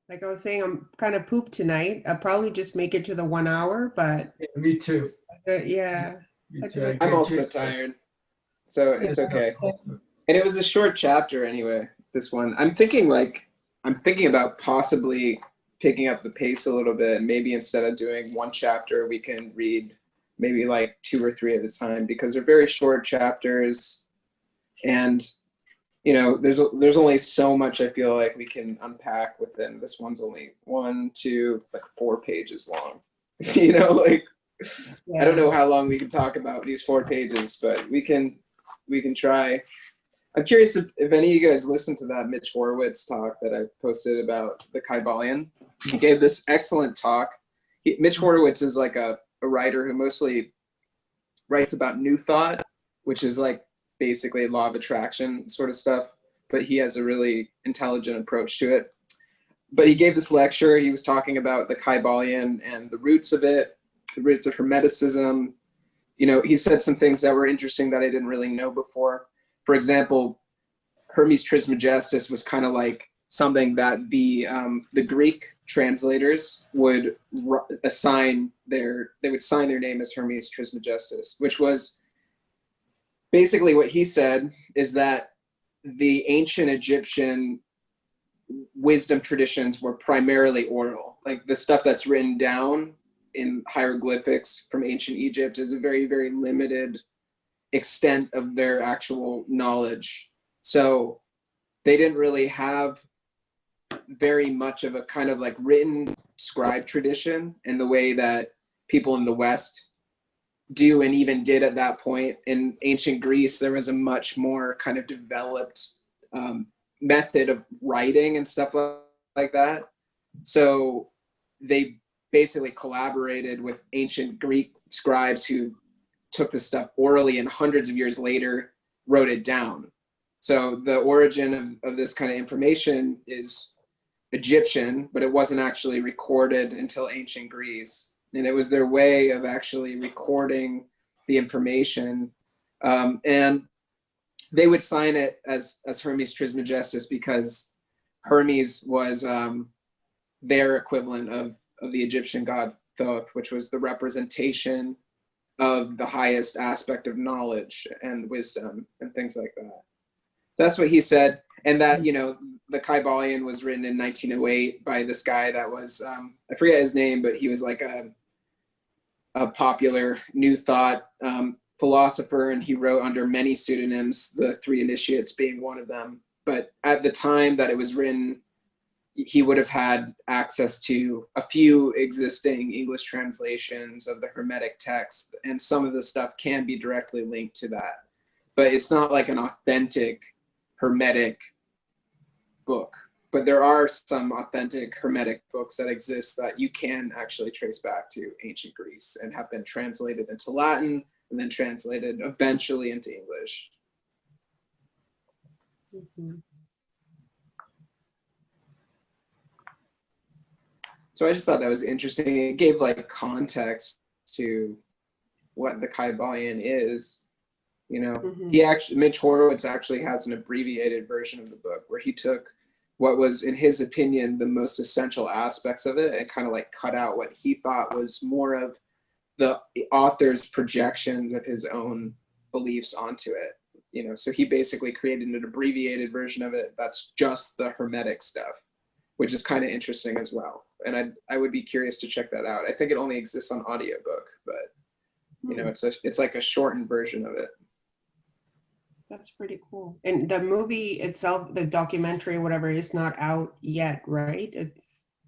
Like I was saying, I'm kind of pooped tonight. I'll probably just make it to the 1 hour, but Yeah, me too. yeah. Me I too. I don't I'm get also you. tired, so yeah. it's okay. And it was a short chapter anyway, this one. I'm thinking about possibly picking up the pace a little bit, and maybe instead of doing one chapter, we can read maybe like 2 or 3 at a time, because they're very short chapters, and there's only so much I feel like we can unpack within. This one's only 1, 2, like 4 pages long. Like I don't know how long we can talk about these 4 pages, but we can try. I'm curious if any of you guys listened to that Mitch Horowitz talk that I posted about the Kybalion. He gave this excellent talk. Mitch Horowitz is like a writer who mostly writes about new thought, which is like basically law of attraction sort of stuff, but he has a really intelligent approach to it. But he gave this lecture. He was talking about the Kybalion and the roots of it, the roots of Hermeticism. He said some things that were interesting that I didn't really know before. For example, Hermes Trismegistus was kind of like something that the Greek translators would sign their name as Hermes Trismegistus, which was basically what he said is that the ancient Egyptian wisdom traditions were primarily oral. Like the stuff that's written down in hieroglyphics from ancient Egypt is a very, very limited extent of their actual knowledge. So they didn't really have very much of a kind of like written scribe tradition in the way that people in the West do and even did at that point. In ancient Greece, there was a much more kind of developed method of writing and stuff like that. So they basically collaborated with ancient Greek scribes who took this stuff orally and hundreds of years later wrote it down. So the origin of this kind of information is Egyptian, but it wasn't actually recorded until ancient Greece. And it was their way of actually recording the information. And they would sign it as Hermes Trismegistus because Hermes was their equivalent of the Egyptian god Thoth, which was the representation of the highest aspect of knowledge and wisdom and things like that. That's what he said. And that, the Kybalion was written in 1908 by this guy that was, I forget his name, but he was like a popular New Thought philosopher, and he wrote under many pseudonyms, the Three Initiates being one of them. But at the time that it was written, he would have had access to a few existing English translations of the Hermetic text, and some of the stuff can be directly linked to that. But it's not like an authentic Hermetic book. But there are some authentic Hermetic books that exist that you can actually trace back to ancient Greece and have been translated into Latin and then translated eventually into English. Mm-hmm. So I just thought that was interesting. It gave like context to what the Kybalion is. Mm-hmm. Mitch Horowitz actually has an abbreviated version of the book where he took what was, in his opinion, the most essential aspects of it and kind of like cut out what he thought was more of the author's projections of his own beliefs onto it. So he basically created an abbreviated version of it that's just the Hermetic stuff, which is kind of interesting as well. And I would be curious to check that out. I think it only exists on audiobook, but it's like a shortened version of it. That's pretty cool. And the movie itself, the documentary, whatever, is not out yet, right?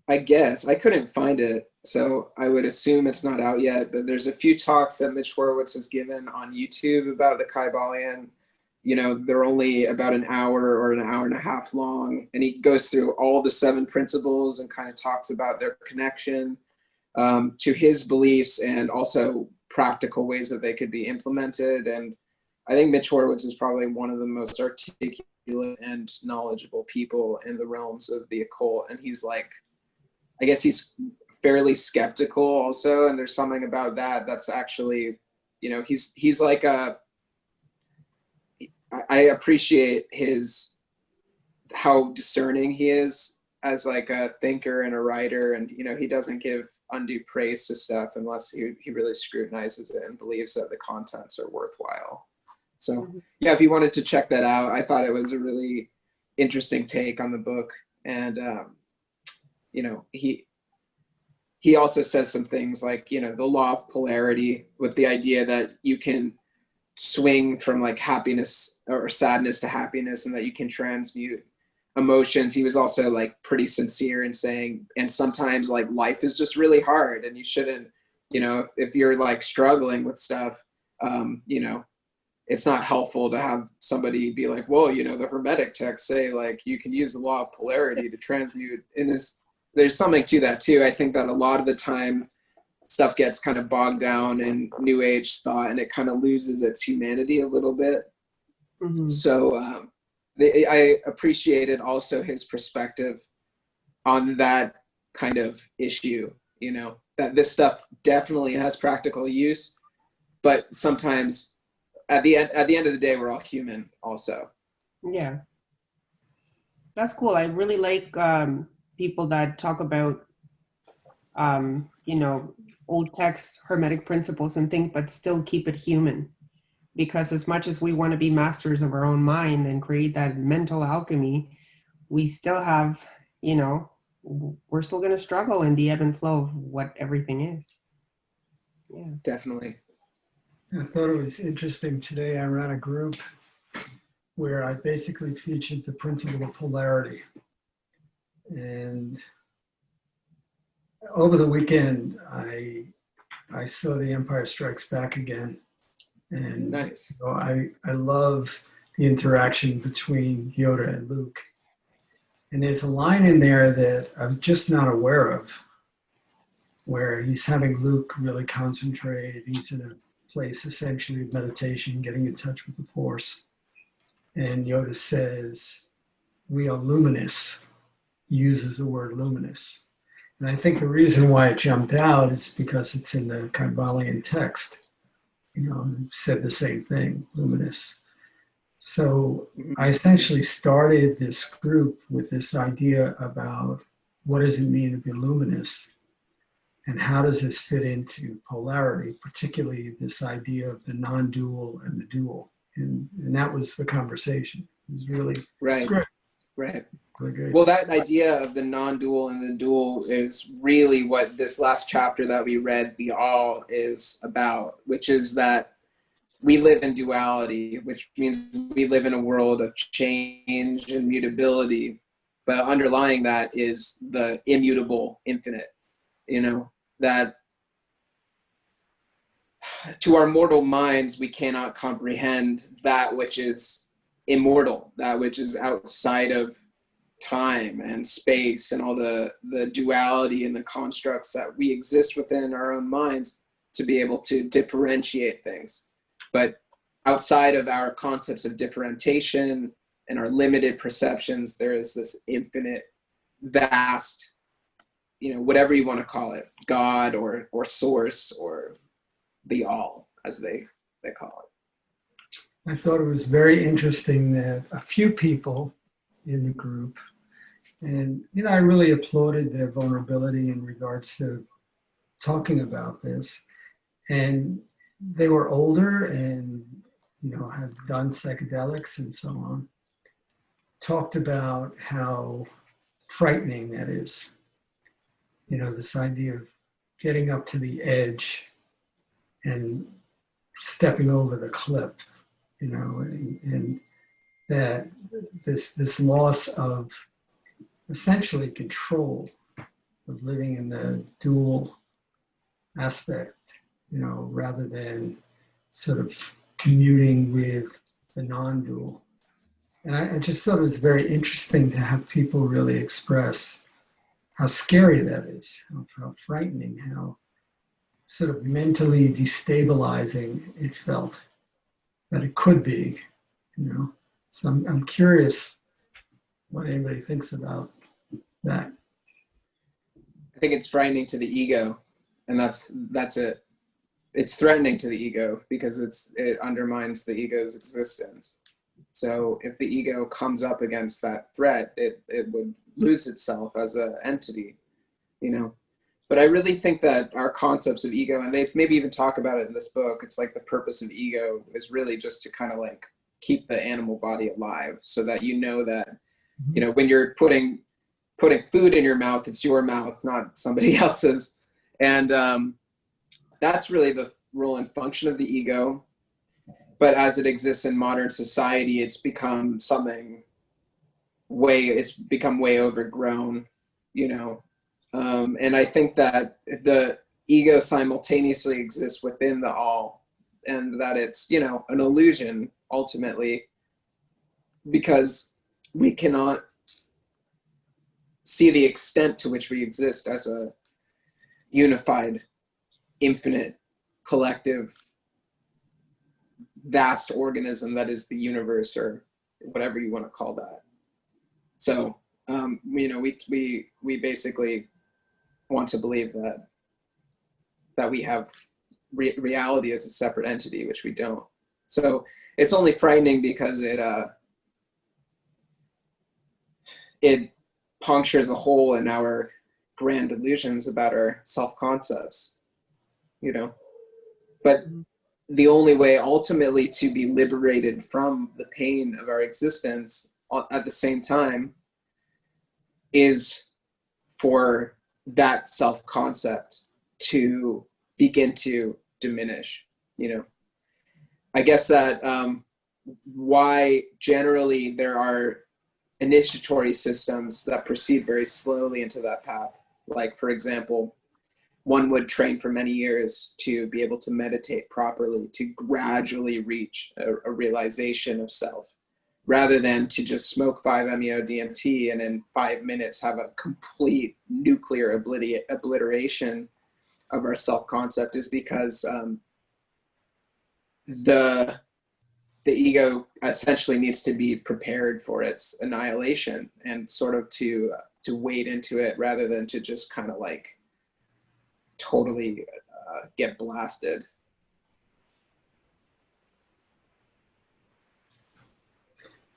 I guess I couldn't find it, so I would assume it's not out yet. But there's a few talks that Mitch Horowitz has given on YouTube about the Kybalion. They're only about an hour or an hour and a half long, and he goes through all the 7 principles and kind of talks about their connection to his beliefs and also practical ways that they could be implemented. And I think Mitch Horowitz is probably one of the most articulate and knowledgeable people in the realms of the occult. And he's like, I guess he's fairly skeptical also. And there's something about that that's actually, he's like I appreciate how discerning he is as like a thinker and a writer, and you know, he doesn't give undue praise to stuff unless he really scrutinizes it and believes that the contents are worthwhile. So yeah, if you wanted to check that out, I thought it was a really interesting take on the book. And you know, he also says some things like, you know, the law of polarity, with the idea that you can swing from like happiness or sadness to happiness, and that you can transmute emotions. He was also like pretty sincere in saying, and sometimes like life is just really hard, and you shouldn't, you know, if you're like struggling with stuff, you know, it's not helpful to have somebody be like, well, you know, the Hermetic texts say like you can use the law of polarity to transmute. And there's something to that too. I think that a lot of the time stuff gets kind of bogged down in New Age thought, and it kind of loses its humanity a little bit. So I appreciated also his perspective on that kind of issue, you know, that this stuff definitely has practical use, but sometimes at the end of the day, we're all human also. Yeah, that's cool. I really like people that talk about, you know, old text, Hermetic principles and things, but still keep it human. Because as much as we want to be masters of our own mind and create that mental alchemy, we still have, you know, we're still going to struggle in the ebb and flow of what everything is. Yeah, definitely. I thought it was interesting today. I ran a group where I basically featured the principle of polarity. And over the weekend, I saw The Empire Strikes Back again. And nice. You know, I love the interaction between Yoda and Luke. And there's a line in there that I was just not aware of, where he's having Luke really concentrate. He's in a place essentially of meditation, getting in touch with the Force. And Yoda says, "We are luminous." He uses the word luminous. And I think the reason why it jumped out is because it's in the Kybalion text. You know, it said the same thing, luminous. So I essentially started this group with this idea about what does it mean to be luminous, and how does this fit into polarity, particularly this idea of the non-dual and the dual. And that was the conversation. It was really right. Great. Right. Really great. Well, that idea of the non-dual and the dual is really what this last chapter that we read, The All, is about, which is that we live in duality, which means we live in a world of change and mutability, but underlying that is the immutable infinite, you know, that to our mortal minds, we cannot comprehend that which is immortal, that which is outside of time and space and all the duality and the constructs that we exist within our own minds to be able to differentiate things. But outside of our concepts of differentiation and our limited perceptions, there is this infinite, vast, you know, whatever you want to call it, God or source or the all, as they call it. I thought it was very interesting that a few people in the group, and you know, I really applauded their vulnerability in regards to talking about this. And they were older and, you know, have done psychedelics and so on, talked about how frightening that is. You know, this idea of getting up to the edge and stepping over the cliff, you know, and that this loss of essentially control of living in the dual aspect, you know, rather than sort of commuting with the non-dual. And I just thought it was very interesting to have people really express how scary that is, how frightening, how sort of mentally destabilizing it felt that it could be, you know. So I'm curious what anybody thinks about that. I think it's frightening to the ego, and that's it. It's threatening to the ego because it undermines the ego's existence. So if the ego comes up against that threat, it would lose itself as an entity, you know. But I really think that our concepts of ego, and they maybe even talk about it in this book, it's like the purpose of ego is really just to kind of like keep the animal body alive, so that you know that, you know, when you're putting food in your mouth, it's your mouth, not somebody else's. And that's really the role and function of the ego. But as it exists in modern society, it's become something it's become way overgrown, you know. And I think that the ego simultaneously exists within the all, and that it's, you know, an illusion ultimately, because we cannot see the extent to which we exist as a unified, infinite, collective, vast organism that is the universe, or whatever you want to call that. So, you know, we basically want to believe that we have reality as a separate entity, which we don't. So it's only frightening because it punctures a hole in our grand illusions about our self-concepts, you know. But the only way ultimately to be liberated from the pain of our existence at the same time is for that self-concept to begin to diminish, you know. I guess that why generally there are initiatory systems that proceed very slowly into that path. Like, for example, one would train for many years to be able to meditate properly, to gradually reach a realization of self, rather than to just smoke 5-MeO-DMT and in 5 minutes have a complete nuclear obliteration of our self-concept, is because the ego essentially needs to be prepared for its annihilation, and sort of to wade into it rather than to just kind of like totally get blasted.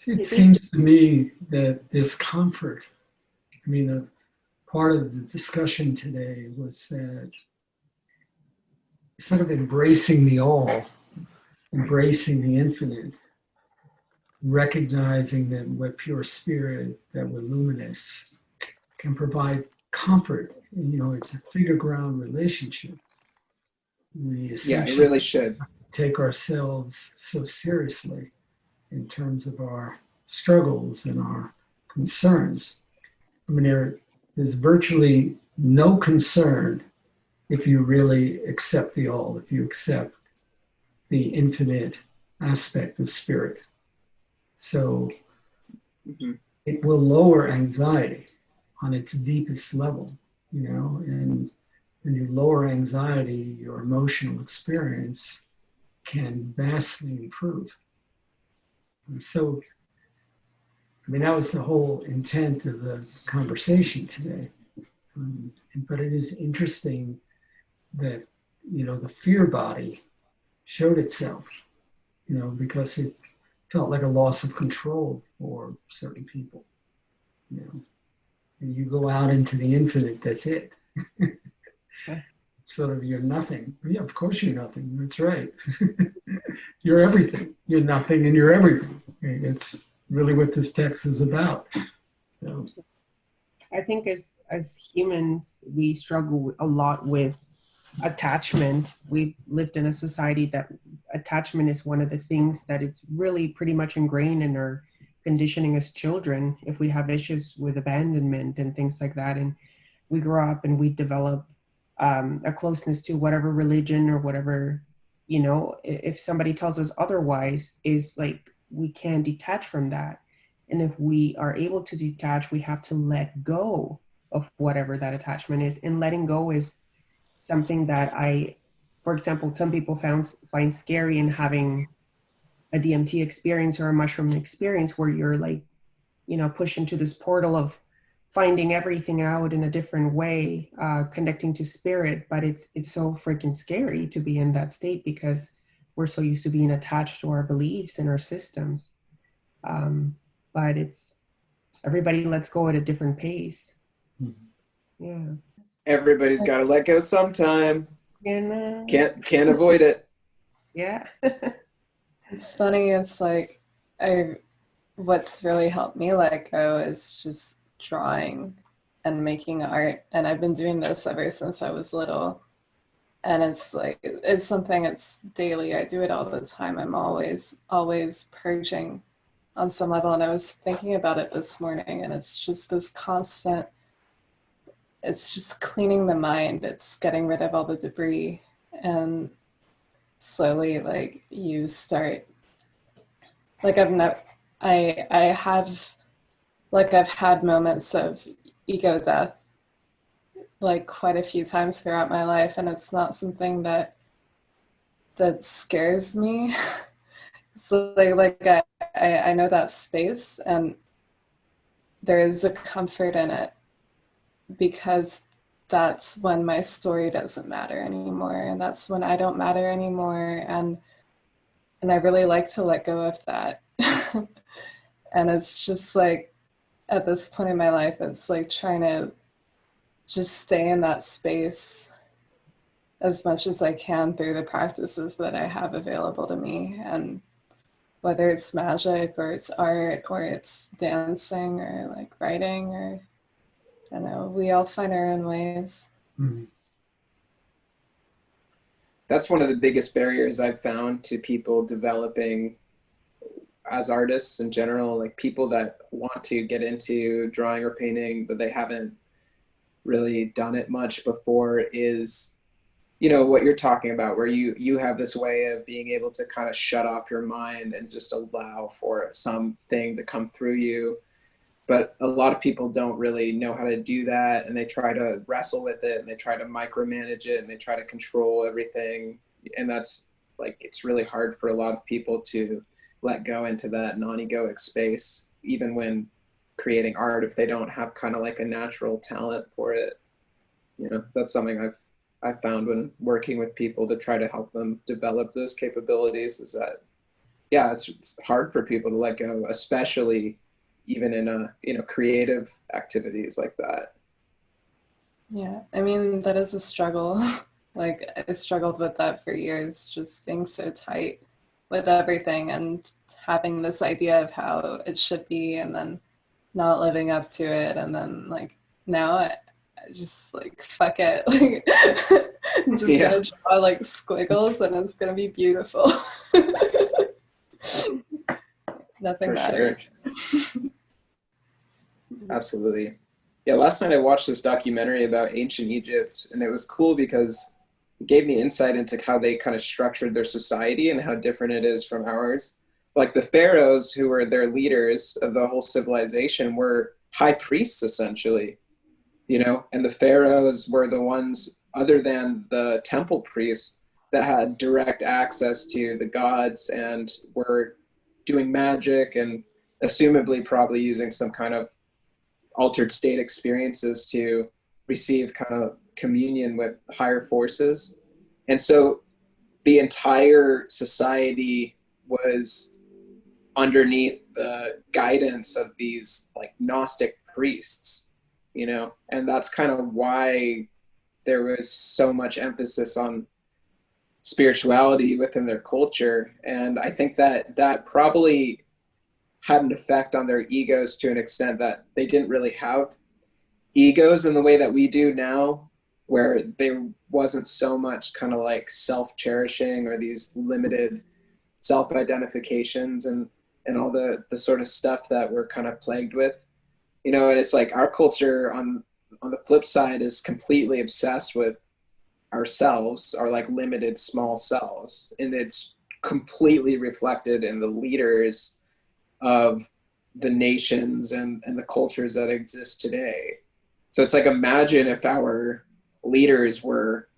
It seems to me that this comfort, I mean, part of the discussion today was that sort of embracing the all, embracing the infinite, recognizing that we're pure spirit, that we're luminous, can provide comfort. You know, it's a figure ground relationship. We essentially, yeah, it really should take ourselves so seriously in terms of our struggles and our concerns. I mean, there's virtually no concern if you really accept the all, if you accept the infinite aspect of spirit. So it will lower anxiety on its deepest level, you know, and when you lower anxiety, your emotional experience can vastly improve. And so, I mean, that was the whole intent of the conversation today. But it is interesting that, you know, the fear body showed itself, you know, because it felt like a loss of control for certain people, you know. And you go out into the infinite, that's it. Sort of, you're nothing. Yeah, of course you're nothing. That's right. You're everything. You're nothing and you're everything. It's really what this text is about. So. I think as humans, we struggle a lot with attachment. We've lived in a society that attachment is one of the things that is really pretty much ingrained in our conditioning as children. If we have issues with abandonment and things like that, and we grow up and we develop a closeness to whatever religion or whatever, you know, if somebody tells us otherwise, is like we can't detach from that. And if we are able to detach, we have to let go of whatever that attachment is. And letting go is something that for example, some people find scary in having a DMT experience or a mushroom experience where you're like, you know, pushed into this portal of finding everything out in a different way, connecting to spirit. But it's so freaking scary to be in that state because we're so used to being attached to our beliefs and our systems. But it's everybody lets go at a different pace. Mhm. Yeah. Everybody's got to let go sometime. And Can't avoid it. yeah. It's funny, it's like what's really helped me let go is just drawing and making art. And I've been doing this ever since I was little. And it's like, it's something, it's daily. I do it all the time. I'm always purging on some level. And I was thinking about it this morning, and it's just this constant, it's just cleaning the mind. It's getting rid of all the debris. And slowly, like, you start, like, I have, like, I've had moments of ego death, like, quite a few times throughout my life, and it's not something that scares me. So I know that space, and there is a comfort in it, because that's when my story doesn't matter anymore, and that's when I don't matter anymore, and I really like to let go of that. And it's just like, at this point in my life, it's like trying to just stay in that space as much as I can through the practices that I have available to me. And whether it's magic or it's art or it's dancing or like writing, or I don't know, we all find our own ways. Mhm. That's one of the biggest barriers I've found to people developing as artists in general, like people that want to get into drawing or painting, but they haven't really done it much before, is, you know, what you're talking about, where you have this way of being able to kind of shut off your mind and just allow for something to come through you. But a lot of people don't really know how to do that, and they try to wrestle with it, and they try to micromanage it, and they try to control everything. And that's like, it's really hard for a lot of people to let go into that non-egoic space, even when creating art, if they don't have kind of like a natural talent for it. You know, that's something I've found when working with people to try to help them develop those capabilities, is that, yeah, it's hard for people to let go, especially even in creative activities like that. Yeah, I mean, that is a struggle. Like, I struggled with that for years, just being so tight with everything and having this idea of how it should be, and then not living up to it. And then, like, now I just, like, fuck it. Like, I'm just Yeah. gonna draw, like, squiggles, and it's gonna be beautiful. Nothing For matters. sure. Absolutely. Yeah, last night I watched this documentary about ancient Egypt, and it was cool because it gave me insight into how they kind of structured their society and how different it is from ours. Like the pharaohs, who were their leaders of the whole civilization, were high priests essentially, you know, and the pharaohs were the ones, other than the temple priests, that had direct access to the gods and were doing magic and assumably probably using some kind of altered state experiences to receive kind of communion with higher forces. And so the entire society was underneath the guidance of these like Gnostic priests, you know, and that's kind of why there was so much emphasis on spirituality within their culture. And I think that that probably had an effect on their egos to an extent that they didn't really have egos in the way that we do now, where there wasn't so much kind of like self-cherishing or these limited self-identifications and all the sort of stuff that we're kind of plagued with, you know. And it's like our culture on the flip side is completely obsessed with ourselves, our like limited small selves, and it's completely reflected in the leaders of the nations and the cultures that exist today. So it's like, imagine if our leaders were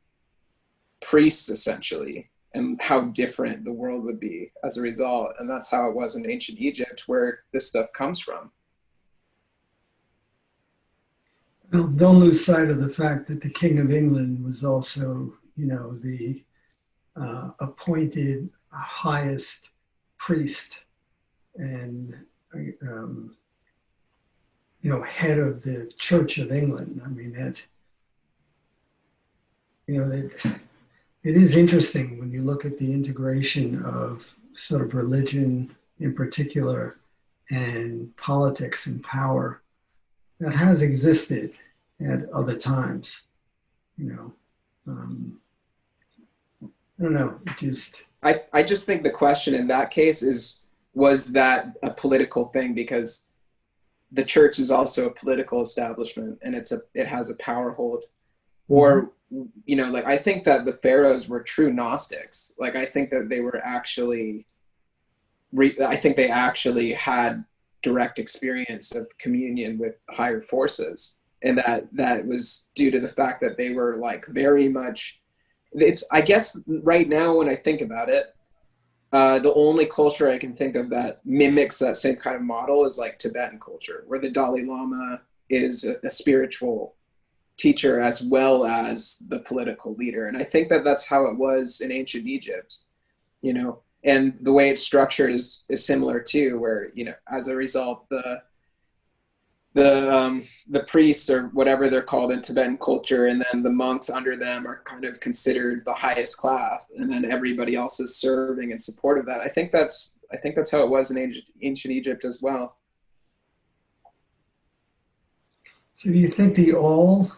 priests essentially, and how different the world would be as a result. And that's how it was in ancient Egypt, where this stuff comes from. Well, don't lose sight of the fact that the King of England was also, you know, the appointed highest priest, and head of the Church of England. I mean, that, that it is interesting when you look at the integration of sort of religion in particular and politics and power that has existed at other times. I don't know, just. I just think the question in that case is, was that a political thing? Because the church is also a political establishment, and it has a power hold. Or, like, I think that the pharaohs were true Gnostics. Like, I think that they were actually, I think they actually had direct experience of communion with higher forces. And that was due to the fact that they were, like, very much, I guess right now when I think about it, the only culture I can think of that mimics that same kind of model is like Tibetan culture, where the Dalai Lama is a spiritual teacher as well as the political leader. And I think that that's how it was in ancient Egypt, and the way it's structured is similar too, where, as a result, the priests, or whatever they're called in Tibetan culture, and then the monks under them are kind of considered the highest class, and then everybody else is serving in support of that. I think that's how it was in ancient Egypt as well. So do you think the all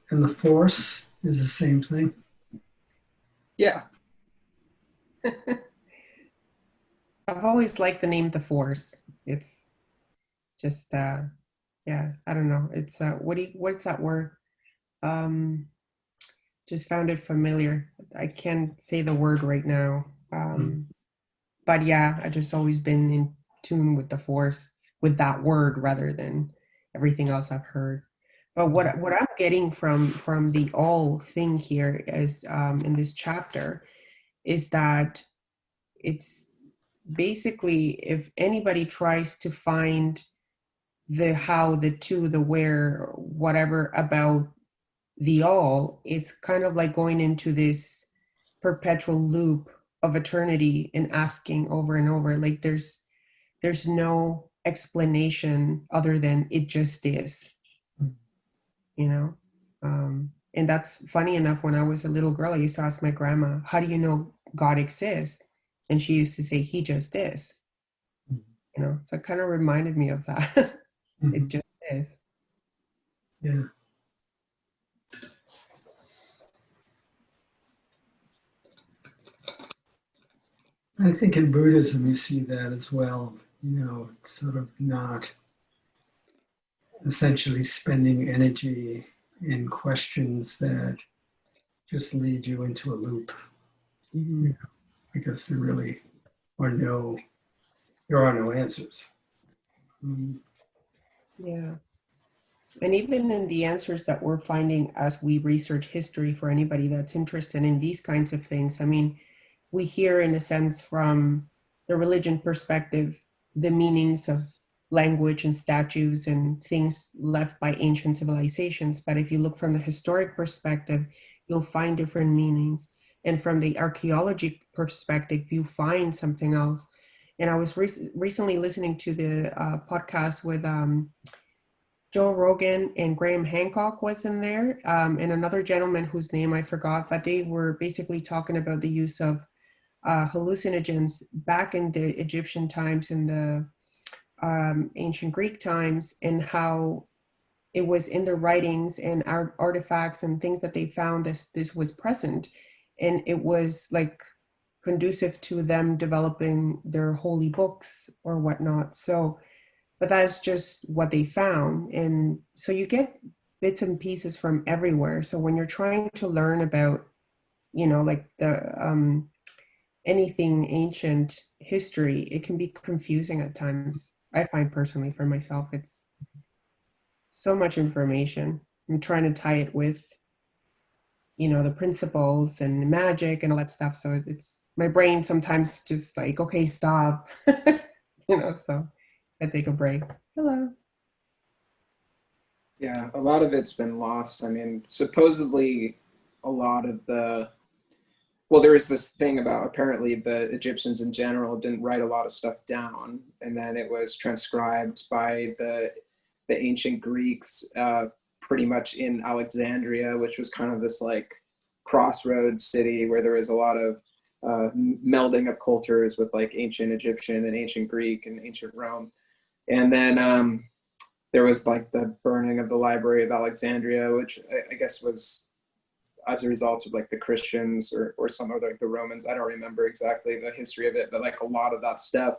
and the force is the same thing? Yeah. I've always liked the name The Force. It's just yeah, I don't know. It's what's that word? Just found it familiar. I can't say the word right now. But yeah, I just always been in tune with the Force, with that word rather than everything else I've heard. But what I'm getting from the all thing here is in this chapter is that it's basically, if anybody tries to find the how, the to, the where, whatever about the all, it's kind of like going into this perpetual loop of eternity and asking over and over. Like there's no explanation other than it just is, and that's funny enough. When I was a little girl, I used to ask my grandma, how do you know God exists? And she used to say, he just is. So it kind of reminded me of that. It just is. Yeah. I think in Buddhism you see that as well. It's sort of not essentially spending energy in questions that just lead you into a loop, because there are no answers. Yeah. And even in the answers that we're finding as we research history, for anybody that's interested in these kinds of things, I mean, we hear, in a sense, from the religion perspective, the meanings of language and statues and things left by ancient civilizations. But if you look from the historic perspective, you'll find different meanings. And from the archaeology perspective, you find something else. And I was recently listening to the podcast with Joe Rogan, and Graham Hancock was in there, and another gentleman whose name I forgot, but they were basically talking about the use of hallucinogens back in the Egyptian times and the ancient Greek times, and how it was in their writings and artifacts and things that they found this was present, and it was like conducive to them developing their holy books or whatnot. So, but that's just what they found. And so you get bits and pieces from everywhere. So when you're trying to learn about, like the anything ancient history, it can be confusing at times. I find personally for myself, it's so much information. I'm trying to tie it with, the principles and magic and all that stuff. So it's my brain sometimes just like, okay, stop, so I take a break. Hello. Yeah, a lot of it's been lost. I mean, supposedly a lot of the well, there was this thing about apparently the Egyptians in general didn't write a lot of stuff down, and then it was transcribed by the ancient Greeks, pretty much in Alexandria, which was kind of this like crossroads city where there was a lot of melding of cultures with like ancient Egyptian and ancient Greek and ancient Rome. And then there was like the burning of the Library of Alexandria, which I guess was as a result of like the Christians or some of like the Romans. I don't remember exactly the history of it, but like a lot of that stuff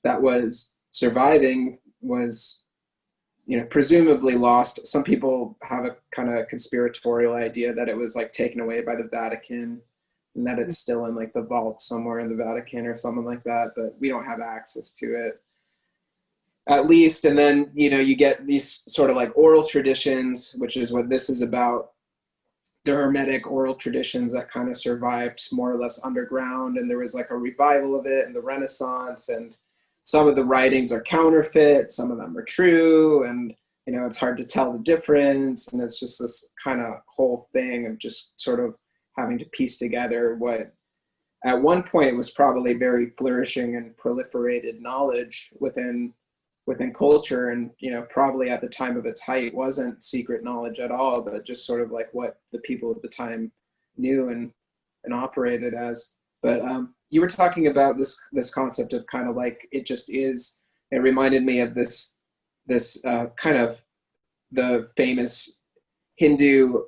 that was surviving was, you know, presumably lost. Some people have a kind of conspiratorial idea that it was like taken away by the Vatican and that it's still in like the vault somewhere in the Vatican or something like that, but we don't have access to it, at least. And then, you know, you get these sort of like oral traditions, which is what this is about. The Hermetic oral traditions that kind of survived more or less underground, and there was like a revival of it in the Renaissance, and some of the writings are counterfeit, some of them are true, and you know, it's hard to tell the difference, and it's just this kind of whole thing of just sort of having to piece together what at one point was probably very flourishing and proliferated knowledge within culture, and you know, probably at the time of its height wasn't secret knowledge at all, but just sort of like what the people at the time knew and operated as. But you were talking about this concept of kind of like it just is. It reminded me of this kind of the famous Hindu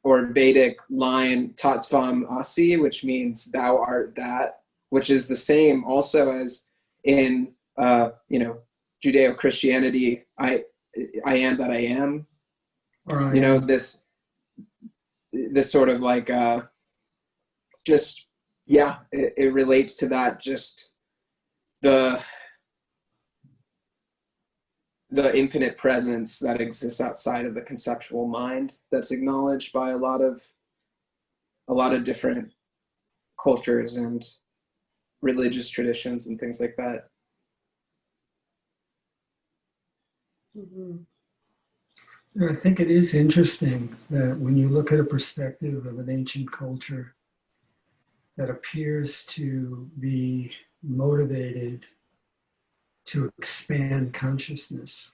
or Vedic line Tattvam Asi, which means thou art that, which is the same also as in you know, Judeo-Christianity, I am that I am. Right. You know, this sort of like just, yeah, it relates to that, just the infinite presence that exists outside of the conceptual mind that's acknowledged by a lot of different cultures and religious traditions and things like that. Mm-hmm. I think it is interesting that when you look at a perspective of an ancient culture that appears to be motivated to expand consciousness,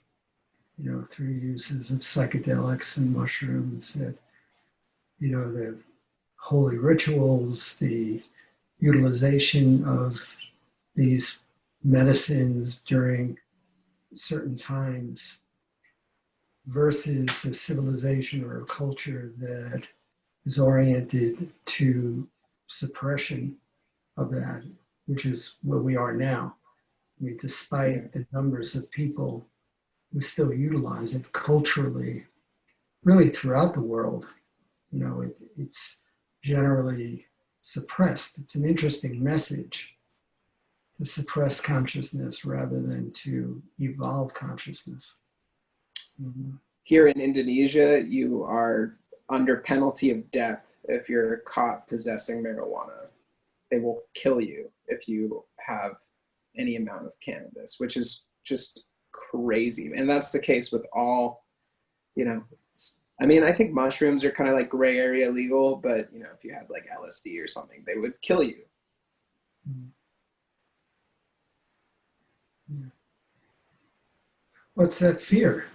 you know, through uses of psychedelics and mushrooms, that, you know, the holy rituals, the utilization of these medicines during certain times, versus a civilization or a culture that is oriented to suppression of that, which is where we are now. I mean, despite the numbers of people who still utilize it culturally, really throughout the world, you know, it's generally suppressed. It's an interesting message to suppress consciousness rather than to evolve consciousness. Mm-hmm. Here in Indonesia, you are under penalty of death if you're caught possessing marijuana. They will kill you if you have any amount of cannabis, which is just crazy. And that's the case with all, you know, I mean, I think mushrooms are kind of like gray area legal, but you know, if you had like LSD or something, they would kill you. What's that fear,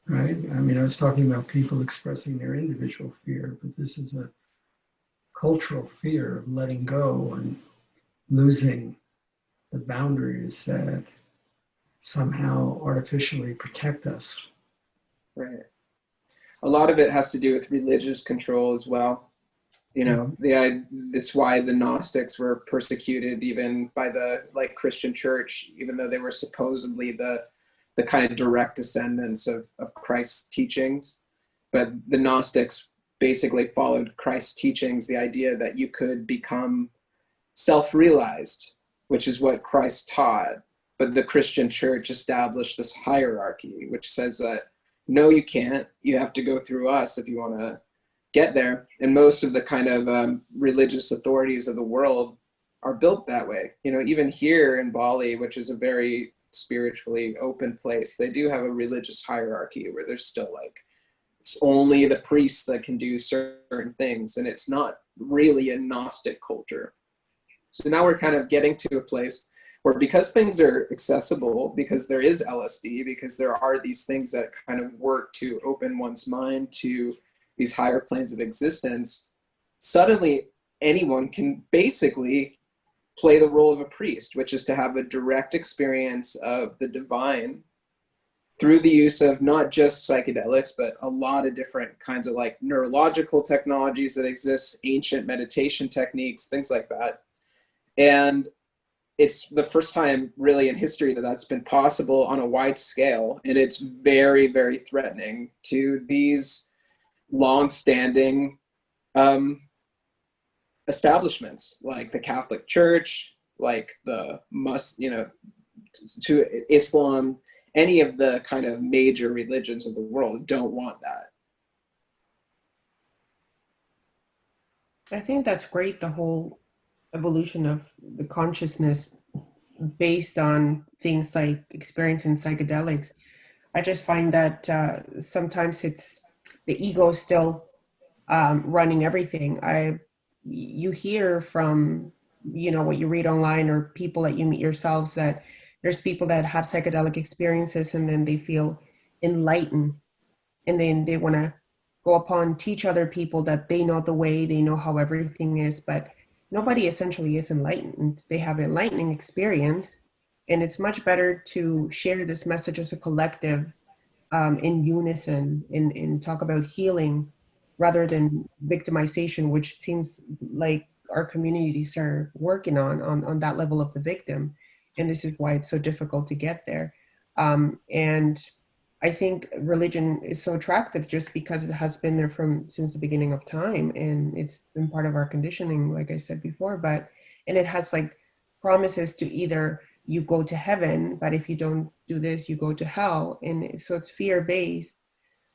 right? I mean, I was talking about people expressing their individual fear, but this is a cultural fear of letting go and losing the boundaries that somehow artificially protect us. Right. A lot of it has to do with religious control as well. You know, it's why the Gnostics were persecuted even by the like Christian church, even though they were supposedly the kind of direct descendants of Christ's teachings. But the Gnostics basically followed Christ's teachings, the idea that you could become self-realized, which is what Christ taught. But the Christian church established this hierarchy, which says that, no, you can't. You have to go through us if you want to get there. And most of the kind of religious authorities of the world are built that way. You know, even here in Bali, which is a very spiritually open place, they do have a religious hierarchy where there's still like, it's only the priests that can do certain things. And it's not really a Gnostic culture. So now we're kind of getting to a place where, because things are accessible, because there is LSD, because there are these things that kind of work to open one's mind to these higher planes of existence, suddenly anyone can basically play the role of a priest, which is to have a direct experience of the divine through the use of not just psychedelics, but a lot of different kinds of like neurological technologies that exist, ancient meditation techniques, things like that. And it's the first time really in history that that's been possible on a wide scale. And it's very, very threatening to these long-standing establishments like the Catholic Church, like the to Islam, any of the kind of major religions of the world don't want that. I think that's great, the whole evolution of the consciousness based on things like experiencing psychedelics. I just find that sometimes it's the ego still running everything. You hear from, what you read online or people that you meet yourselves, that there's people that have psychedelic experiences and then they feel enlightened, and then they want to go upon teach other people that they know the way, they know how everything is, but nobody essentially is enlightened. They have an enlightening experience, and it's much better to share this message as a collective, in unison, and talk about healing rather than victimization, which seems like our communities are working on that level of the victim. And this is why it's so difficult to get there. And I think religion is so attractive just because it has been there since the beginning of time, and it's been part of our conditioning, like I said before. And it has like promises to either you go to heaven, but if you don't do this, you go to hell. And so it's fear-based.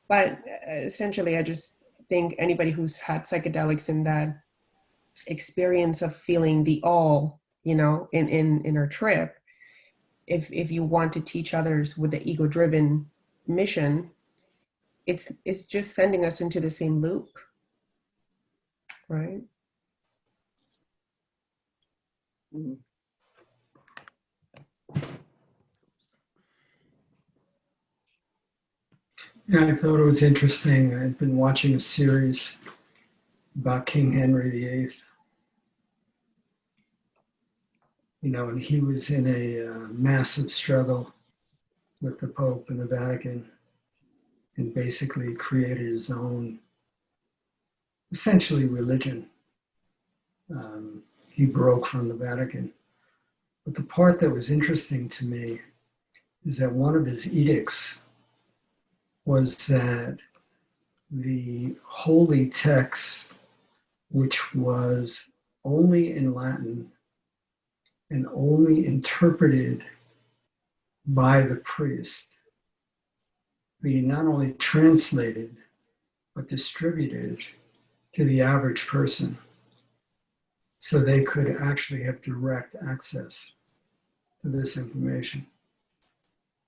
But essentially, I just think anybody who's had psychedelics and that experience of feeling the all, in our trip, if you want to teach others with the ego-driven mission, it's just sending us into the same loop, right? Mm-hmm. Yeah, I thought it was interesting. I'd been watching a series about King Henry VIII. And he was in a massive struggle with the Pope and the Vatican, and basically created his own, essentially, religion. He broke from the Vatican. But the part that was interesting to me is that one of his edicts was that the holy text, which was only in Latin and only interpreted by the priest, be not only translated, but distributed to the average person, so they could actually have direct access to this information.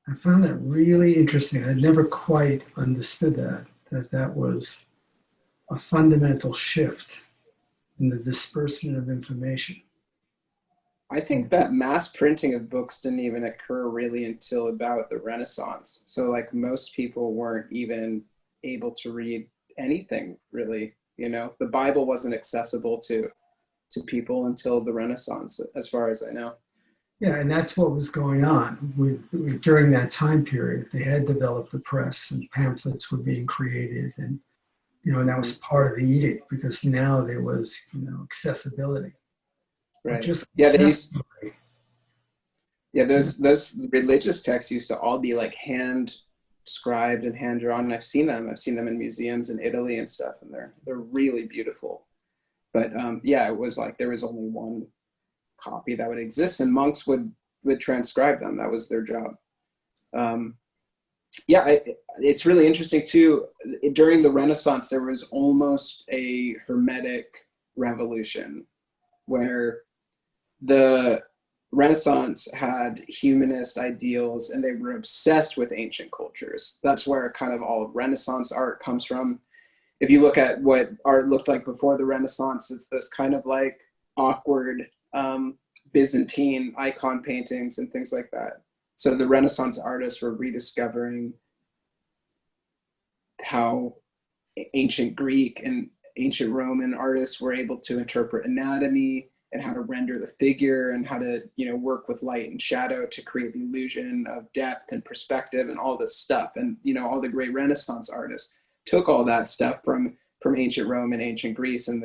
I found that really interesting. I'd never quite understood that was a fundamental shift in the disbursement of information. I think that mass printing of books didn't even occur really until about the Renaissance. So like most people weren't even able to read anything really. The Bible wasn't accessible to people until the Renaissance, as far as I know. Yeah, and that's what was going on during that time period. They had developed the press, and pamphlets were being created, and and that was part of the edict, because now there was accessibility. Right. Just those religious texts used to all be like hand scribed and hand drawn. I've seen them in museums in Italy and stuff, and they're really beautiful. But it was like there was only one copy that would exist, and monks would transcribe them. That was their job. It's really interesting too. During the Renaissance, there was almost a Hermetic revolution, where the Renaissance had humanist ideals, and they were obsessed with ancient cultures. That's where kind of all of Renaissance art comes from. if you look at what art looked like before the Renaissance, it's this kind of like awkward Byzantine icon paintings and things like that. So the Renaissance artists were rediscovering how ancient Greek and ancient Roman artists were able to interpret anatomy and how to render the figure and how to, you know, work with light and shadow to create the illusion of depth and perspective and all this stuff. And, you know, all the great Renaissance artists took all that stuff from ancient Rome and ancient Greece, and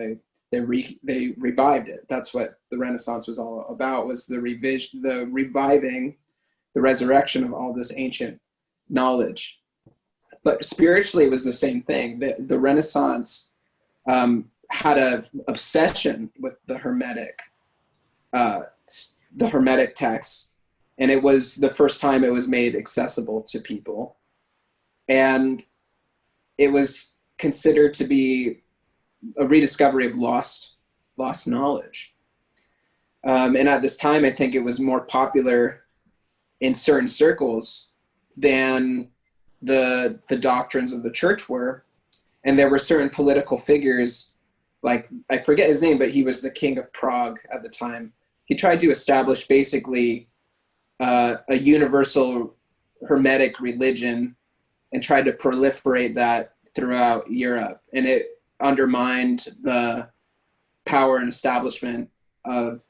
they revived it. That's what the Renaissance was all about, was the reviving, the resurrection of all this ancient knowledge. But spiritually, it was the same thing. The Renaissance had an obsession with the Hermetic texts, and it was the first time it was made accessible to people, and it was considered to be a rediscovery of lost knowledge. And at this time, I think it was more popular in certain circles than the doctrines of the church were. And there were certain political figures, like, I forget his name, but he was the king of Prague at the time. He tried to establish basically a universal Hermetic religion and tried to proliferate that throughout Europe. And it undermined the power and establishment of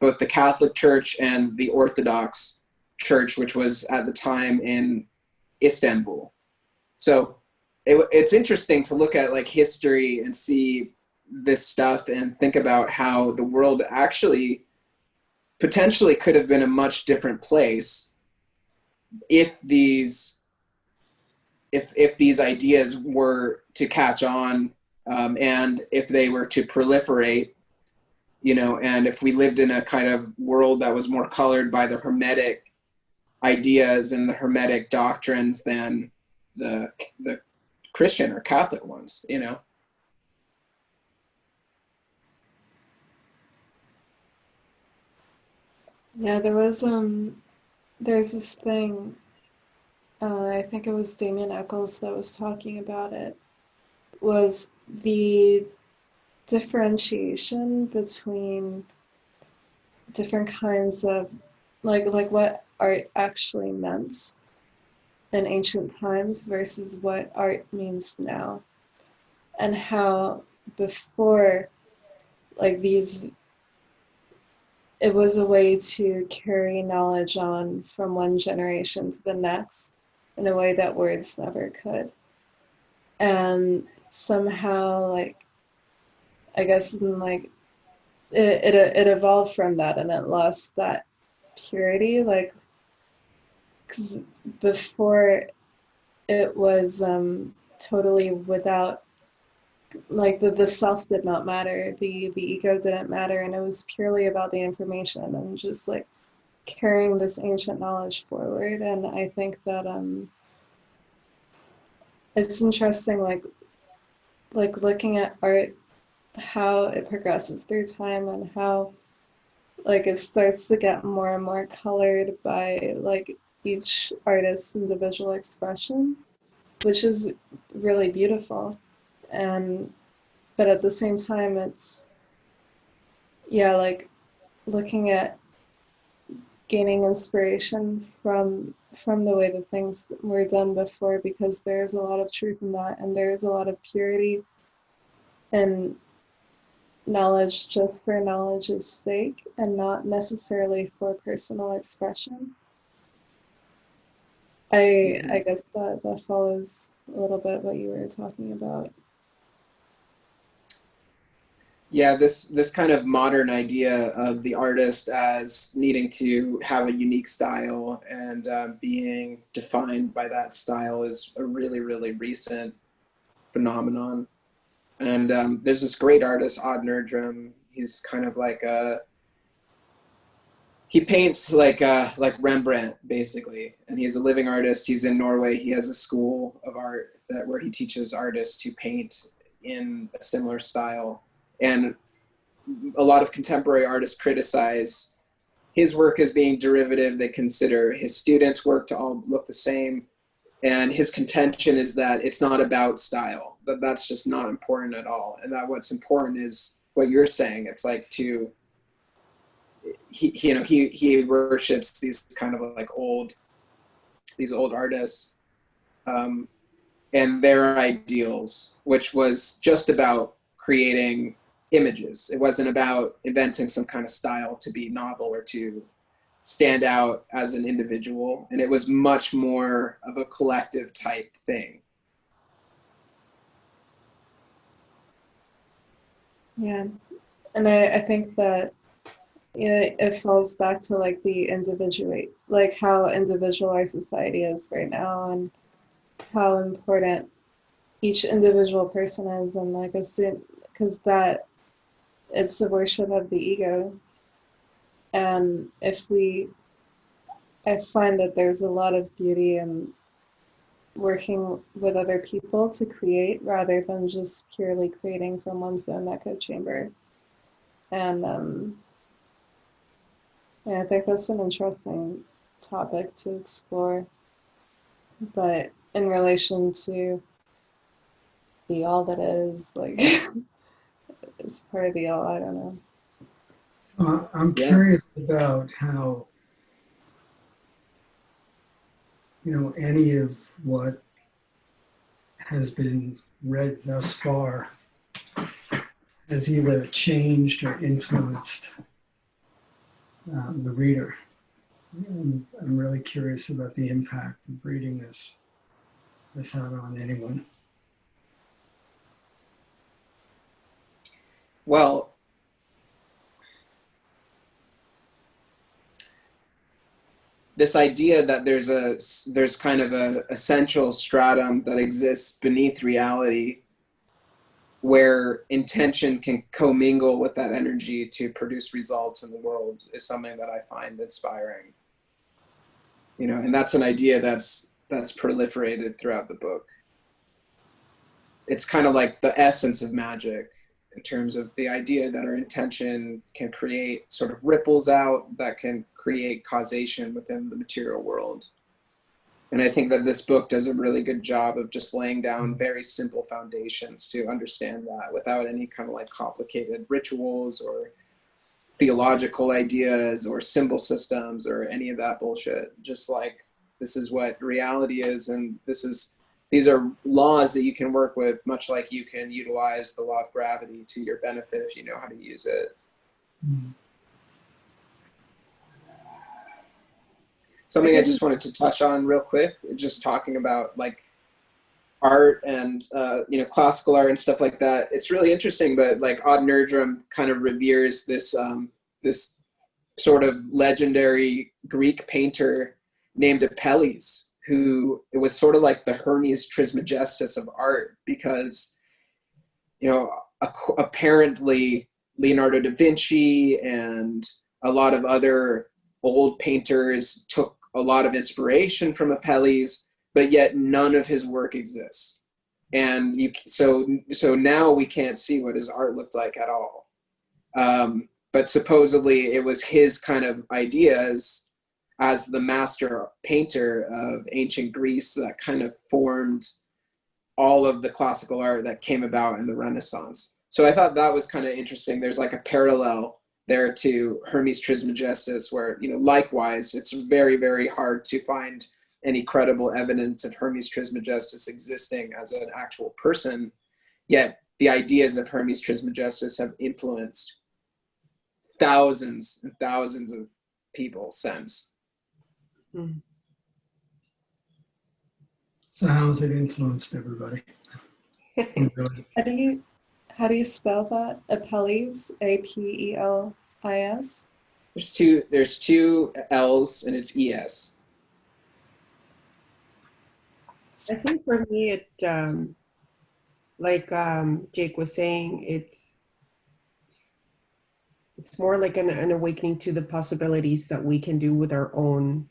both the Catholic Church and the Orthodox Church, which was at the time in Istanbul. So it's interesting to look at like history and see this stuff and think about how the world actually potentially could have been a much different place if these ideas were to catch on, and if they were to proliferate, you know, and if we lived in a kind of world that was more colored by the Hermetic ideas and the Hermetic doctrines than the Christian or Catholic ones, you know. Yeah, there's this thing, I think it was Damien Eccles that was talking about it, was the differentiation between different kinds of, like what art actually meant in ancient times versus what art means now. And how before, like it was a way to carry knowledge on from one generation to the next in a way that words never could. And somehow, like, I guess like it evolved from that, and it lost that purity, like, because before it was totally without, like, the self did not matter, the ego didn't matter, and it was purely about the information and just like carrying this ancient knowledge forward. And I think that it's interesting, like looking at art, how it progresses through time and how like it starts to get more and more colored by like each artist's individual expression, which is really beautiful. And but at the same time, it's, yeah, like looking at gaining inspiration from the way that things were done before, because there's a lot of truth in that, and there's a lot of purity and knowledge just for knowledge's sake and not necessarily for personal expression. I guess that follows a little bit what you were talking about. Yeah, this kind of modern idea of the artist as needing to have a unique style and being defined by that style is a really, really recent phenomenon. And there's this great artist, Odd Nerdrum. He's kind of like he paints like Rembrandt, basically, and he's a living artist. He's in Norway. He has a school of art where he teaches artists to paint in a similar style. And a lot of contemporary artists criticize his work as being derivative. They consider his students' work to all look the same. And his contention is that it's not about style, that that's just not important at all. And that what's important is what you're saying. It's like he worships these kind of like these old artists, and their ideals, which was just about creating images. It wasn't about inventing some kind of style to be novel or to stand out as an individual. And it was much more of a collective type thing. Yeah. And I think that it falls back to like the like how individualized society is right now, and how important each individual person is, and like because that it's the worship of the ego. And I find that there's a lot of beauty in working with other people to create rather than just purely creating from one's own echo chamber. And yeah, I think that's an interesting topic to explore. But in relation to the all that is, like, it's part of the all, I don't know. I'm curious about how, any of what has been read thus far has either changed or influenced the reader. I'm really curious about the impact of reading this had on anyone. Well, this idea that there's kind of a essential stratum that exists beneath reality, where intention can commingle with that energy to produce results in the world, is something that I find inspiring. And that's an idea that's proliferated throughout the book. It's kind of like the essence of magic, in terms of the idea that our intention can create sort of ripples out that can create causation within the material world. And I think that this book does a really good job of just laying down very simple foundations to understand that without any kind of like complicated rituals or theological ideas or symbol systems or any of that bullshit. Just like, this is what reality is, and these are laws that you can work with, much like you can utilize the law of gravity to your benefit if you know how to use it. Mm. Something I just wanted to touch on real quick, just talking about like art and classical art and stuff like that. It's really interesting, but like Odd Nerdrum kind of reveres this this sort of legendary Greek painter named Apelles, who it was sort of like the Hermes Trismegistus of art, because apparently Leonardo da Vinci and a lot of other old painters took a lot of inspiration from Apelles, but yet none of his work exists. And so now we can't see what his art looked like at all. But supposedly it was his kind of ideas as the master painter of ancient Greece that kind of formed all of the classical art that came about in the Renaissance. So I thought that was kind of interesting. There's like a parallel there to Hermes Trismegistus, where, likewise, it's very, very hard to find any credible evidence of Hermes Trismegistus existing as an actual person, yet the ideas of Hermes Trismegistus have influenced thousands and thousands of people since. So how has it influenced everybody? How do you spell that? Apelles, Apelis? There's two L's and it's ES. I think for me, it like Jake was saying, it's more like an awakening to the possibilities that we can do with our own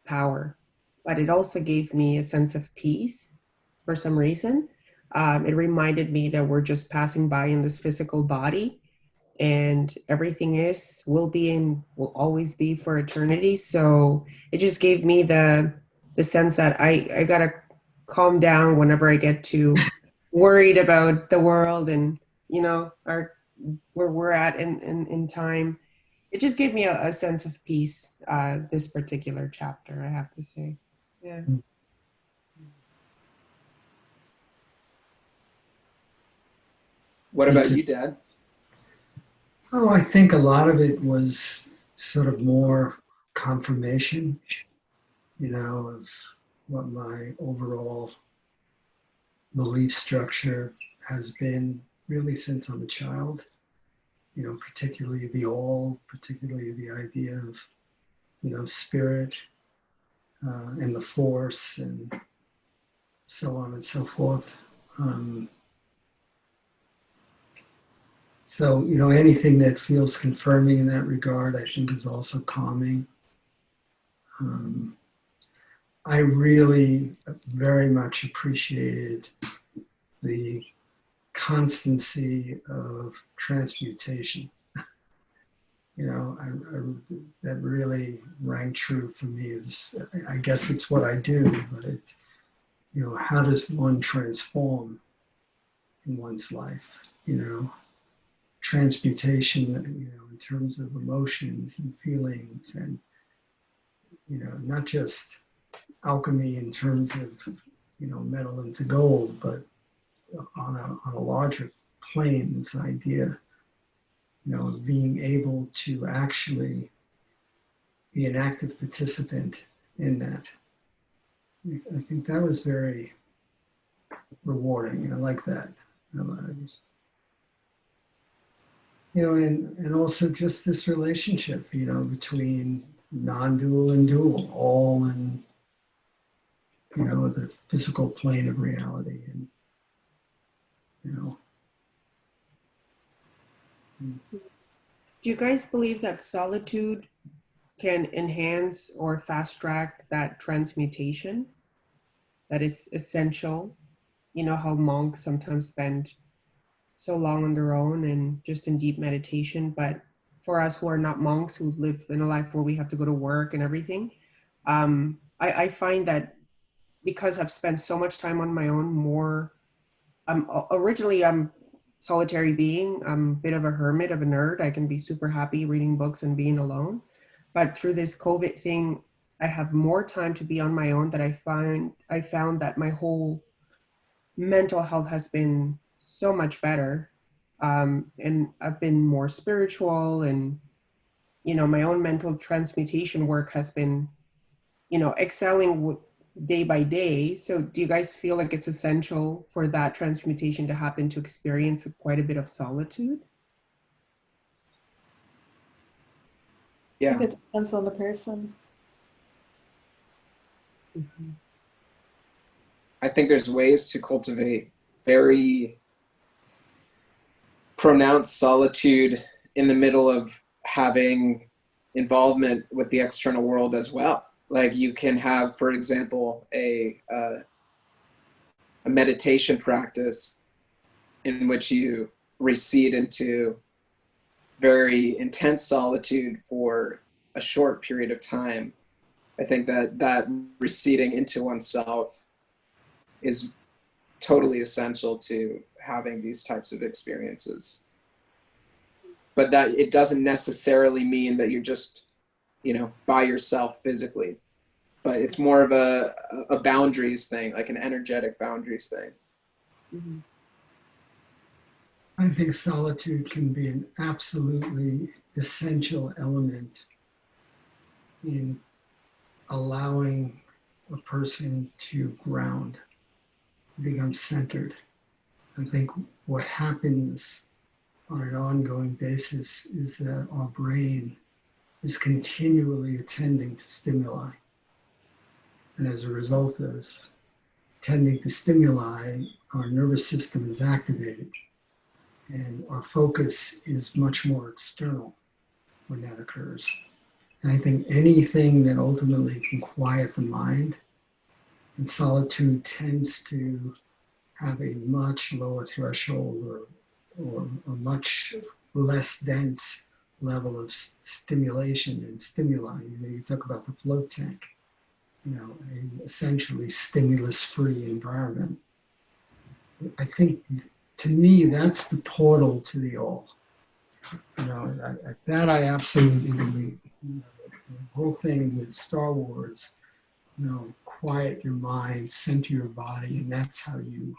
power. But it also gave me a sense of peace for some reason. It reminded me that we're just passing by in this physical body, and everything will always be for eternity. So it just gave me the the sense that I gotta calm down whenever I get too worried about the world and, our where we're at in time. It just gave me a sense of peace, this particular chapter, I have to say. Yeah. What Me about too. you, Dad? Oh, I think a lot of it was sort of more confirmation, of what my overall belief structure has been really since I'm a child, particularly the all, particularly the idea of, spirit and the force and so on and so forth. So, anything that feels confirming in that regard, I think is also calming. Um, I really very much appreciated the constancy of transmutation. That really rang true for me. I guess it's what I do, but it's, how does one transform in one's life? Transmutation, in terms of emotions and feelings and, not just alchemy in terms of, metal into gold, but on a larger plane, this idea, of being able to actually be an active participant in that. I think that was very rewarding. I like that. And also just this relationship, between non-dual and dual, all in, the physical plane of reality. And, Do you guys believe that solitude can enhance or fast track that transmutation that is essential? You know how monks sometimes spend so long on their own and just in deep meditation, but for us who are not monks, who live in a life where we have to go to work and everything, I find that because I've spent so much time on my own, originally I'm solitary being. I'm a bit of a hermit, of a nerd. I can be super happy reading books and being alone. But through this COVID thing, I have more time to be on my own, that I found that my whole mental health has been so much better. And I've been more spiritual, and, my own mental transmutation work has been, excelling day by day. So do you guys feel like it's essential for that transmutation to happen to experience quite a bit of solitude? I think Yeah, it depends on the person. Mhm. I think there's ways to cultivate very pronounced solitude in the middle of having involvement with the external world as well. Like you can have, for example, a meditation practice in which you recede into very intense solitude for a short period of time. I think that receding into oneself is totally essential to having these types of experiences. But that it doesn't necessarily mean that you're just, by yourself physically, but it's more of a boundaries thing, like an energetic boundaries thing. Mhm. I think solitude can be an absolutely essential element in allowing a person to ground, become centered. I think what happens on an ongoing basis is that our brain is continually attending to stimuli. And as a result of tending to stimuli, our nervous system is activated and our focus is much more external when that occurs. And I think anything that ultimately can quiet the mind, and solitude tends to have a much lower threshold or a much less dense level of stimulation and stimuli. You talk about the float tank. an essentially stimulus-free environment. I think, to me, that's the portal to the all. That I absolutely believe. The whole thing with Star Wars, quiet your mind, center your body, and that's how you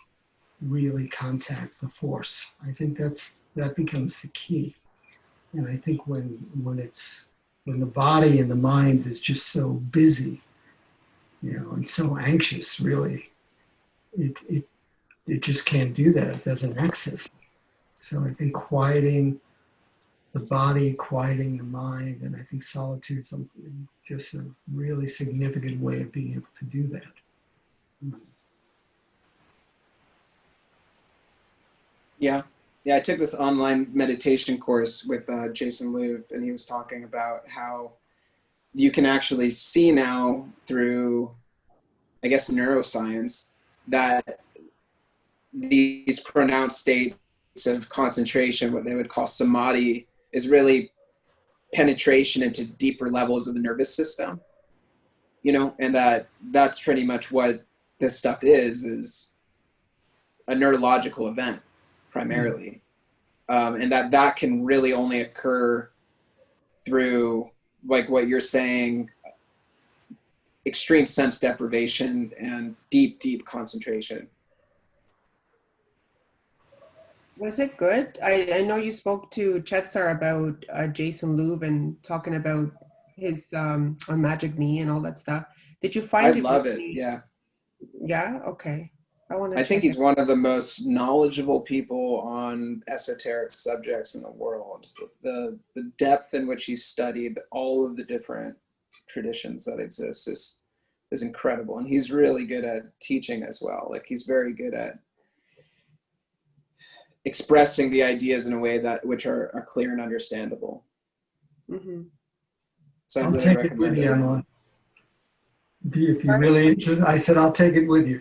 really contact the Force. I think that becomes the key. And I think when the body and the mind is just so busy, and so anxious, really, it just can't do that. It doesn't access. So I think quieting the body, quieting the mind, and I think solitude's just a really significant way of being able to do that. Yeah. I took this online meditation course with Jason Louv, and he was talking about how you can actually see now through, I guess, neuroscience, that these pronounced states of concentration, what they would call samadhi, is really penetration into deeper levels of the nervous system, and that's pretty much what this stuff is a neurological event primarily. And that can really only occur through, like what you're saying, extreme sense deprivation and deep concentration. Was it good? I know you spoke to Chetsar about Jason Louv and talking about his on Magic Me and all that stuff. Did you find I it love it. really- Yeah. Yeah. Okay. I want to. I think he's one of the most knowledgeable people on esoteric subjects in the world. The depth in which he's studied all of the different traditions that exist is incredible. And he's really good at teaching as well. Like, he's very good at expressing the ideas in a way which are clear and understandable. Mm-hmm. So I I'll really take it recommend with you, it. Emma. If you're really interested, I said I'll take it with you.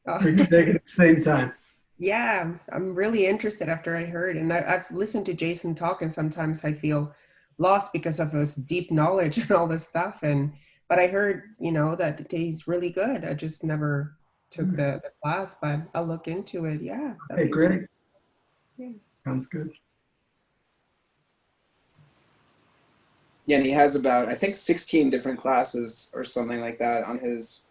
Oh. We can take it at the same time. Yeah, I'm really interested after I heard, and I've listened to Jason talk, and sometimes I feel lost because of his deep knowledge and all this stuff. But I heard, that he's really good. I just never took the class, but I'll look into it. Yeah. Hey, great. Yeah. Sounds good. Yeah, and he has about, I think, 16 different classes or something like that on his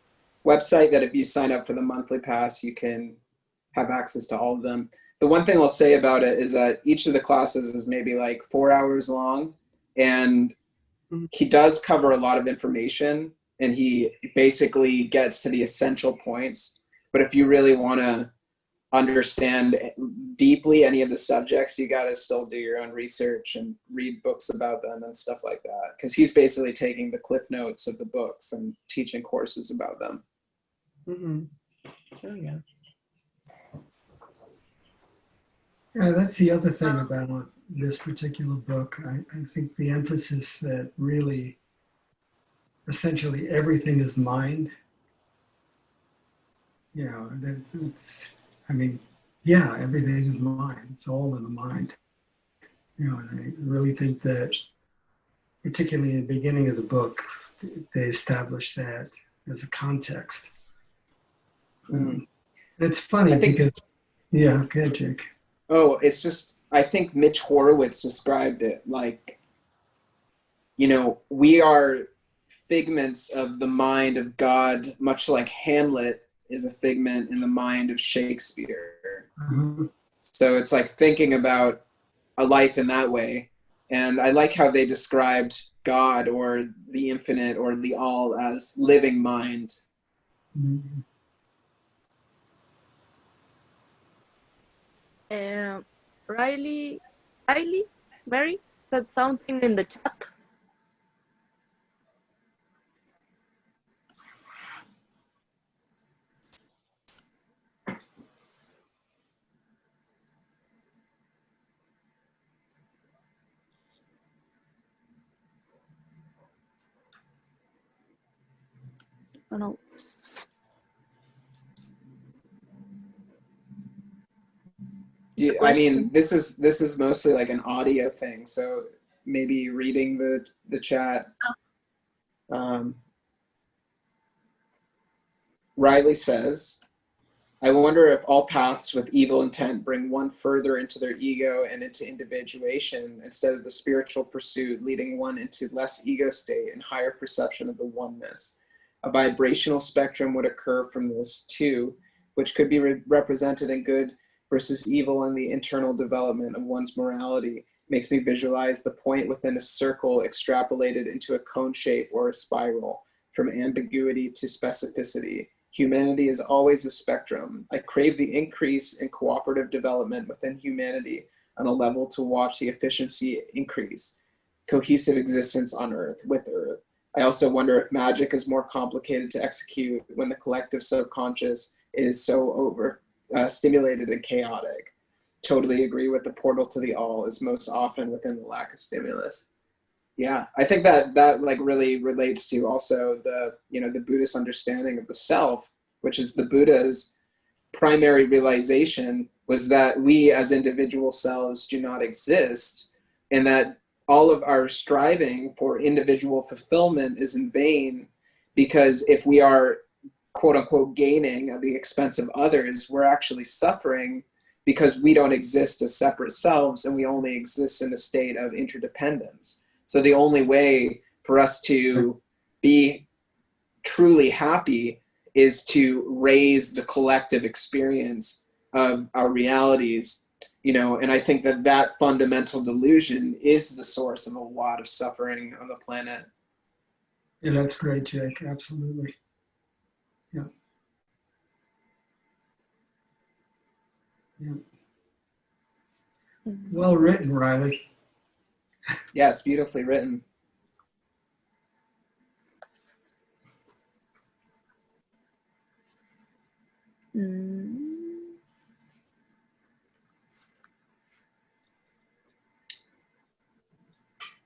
website, that if you sign up for the monthly pass, you can have access to all of them. The one thing I'll say about it is that each of the classes is maybe like 4 hours long, and he does cover a lot of information, and he basically gets to the essential points. But if you really want to understand deeply any of the subjects, you got to still do your own research and read books about them and stuff like that, because he's basically taking the cliff notes of the books and teaching courses about them. Mm-hmm. Oh yeah. Yeah, that's the other thing about this particular book. I think the emphasis that really essentially everything is mind. Everything is mind. It's all in the mind. And I really think that, particularly in the beginning of the book, they established that as a context. It's funny because, go ahead, Jake. Oh, it's just, I think Mitch Horowitz described it like, we are figments of the mind of God, much like Hamlet is a figment in the mind of Shakespeare. Mm-hmm. So it's like thinking about a life in that way. And I like how they described God or the infinite or the all as living mind. Mm-hmm. Riley, Mary said something in the chat. Oh no. I mean, this is mostly like an audio thing, so maybe reading the chat. Riley says, I wonder if all paths with evil intent bring one further into their ego and into individuation instead of the spiritual pursuit leading one into less ego state and higher perception of the oneness. A vibrational spectrum would occur from this too, which could be represented in good versus evil in the internal development of one's morality. Makes me visualize the point within a circle extrapolated into a cone shape or a spiral, from ambiguity to specificity. Humanity is always a spectrum. I crave the increase in cooperative development within humanity on a level to watch the efficiency increase, cohesive existence on Earth, with Earth. I also wonder if magic is more complicated to execute when the collective subconscious is so stimulated and chaotic. Totally agree with the portal to the all is most often within the lack of stimulus. Yeah, I think that like really relates to also the, you know, the Buddhist understanding of the self, which is the Buddha's primary realization was that we as individual selves do not exist, and that all of our striving for individual fulfillment is in vain, because if we are quote unquote gaining at the expense of others, we're actually suffering because we don't exist as separate selves and we only exist in a state of interdependence. So the only way for us to be truly happy is to raise the collective experience of our realities, you know, and I think that that fundamental delusion is the source of a lot of suffering on the planet. Yeah, that's great, Jake. Absolutely. Yeah. Yeah. Well written, Riley. Yeah, it's beautifully written.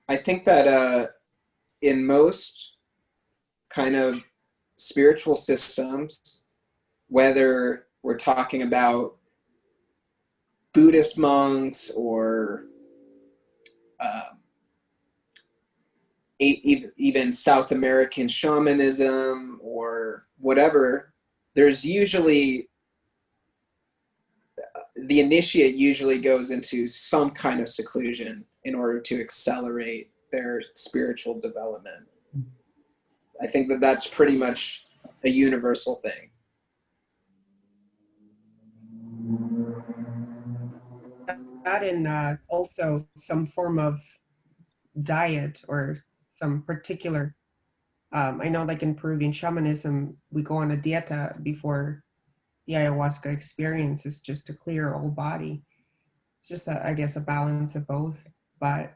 I think that in most kind of spiritual systems, whether we're talking about Buddhist monks or even South American shamanism or whatever, there's usually, the initiate usually goes into some kind of seclusion in order to accelerate their spiritual development. I think that that's pretty much a universal thing. That and also some form of diet or some particular, I know like in Peruvian shamanism, we go on a dieta before the ayahuasca experience is just to clear our whole body. It's just, I guess, a balance of both. But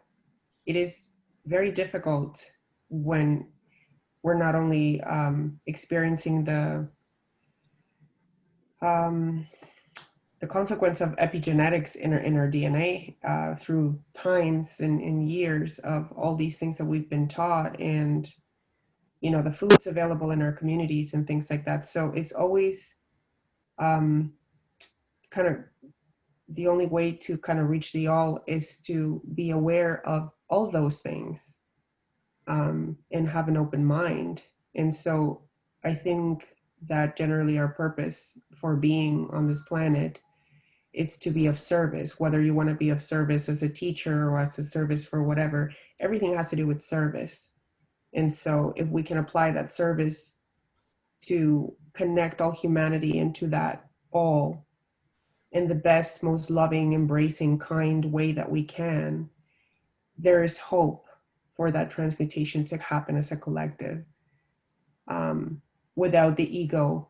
it is very difficult when we're not only experiencing the consequence of epigenetics in our DNA through times and years of all these things that we've been taught, and you know the foods available in our communities and things like that. So it's always kind of the only way to kind of reach the all is to be aware of all those things and have an open mind. And so I think that generally our purpose for being on this planet is to be of service, whether you want to be of service as a teacher or as a service for whatever. Everything has to do with service. And so if we can apply that service to connect all humanity into that all in the best, most loving, embracing, kind way that we can, there is hope for that transmutation to happen as a collective, without the ego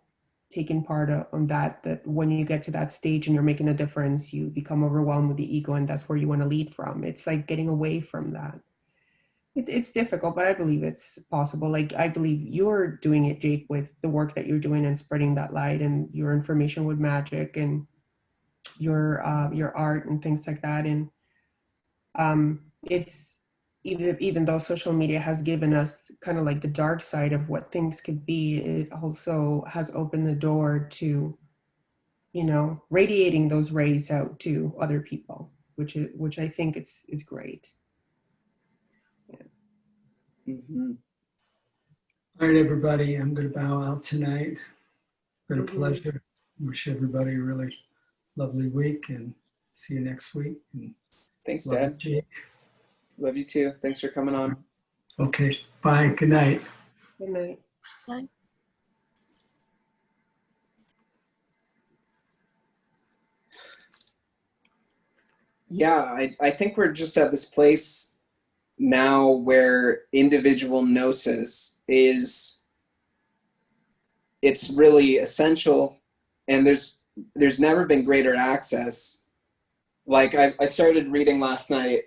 taking part on that when you get to that stage and you're making a difference, you become overwhelmed with the ego, and that's where you want to lead from. It's like getting away from that. It's difficult, but I believe it's possible. Like, I believe you're doing it, Jake, with the work that you're doing and spreading that light and your information with magic and your art and things like that. And it's even though social media has given us kind of like the dark side of what things could be, it also has opened the door to, you know, radiating those rays out to other people, which I think it's great. Mm-hmm. All right, everybody, I'm going to bow out tonight. been a Mhm. pleasure. Wish everybody a really lovely week and see you next week. And Thanks, love Dad. you, Jake. Love you too. Thanks for coming on. Okay, bye. Good night. Good night. Bye. Yeah, I think we're just at this place now where individual gnosis is, it's really essential, and there's never been greater access. Like I started reading last night,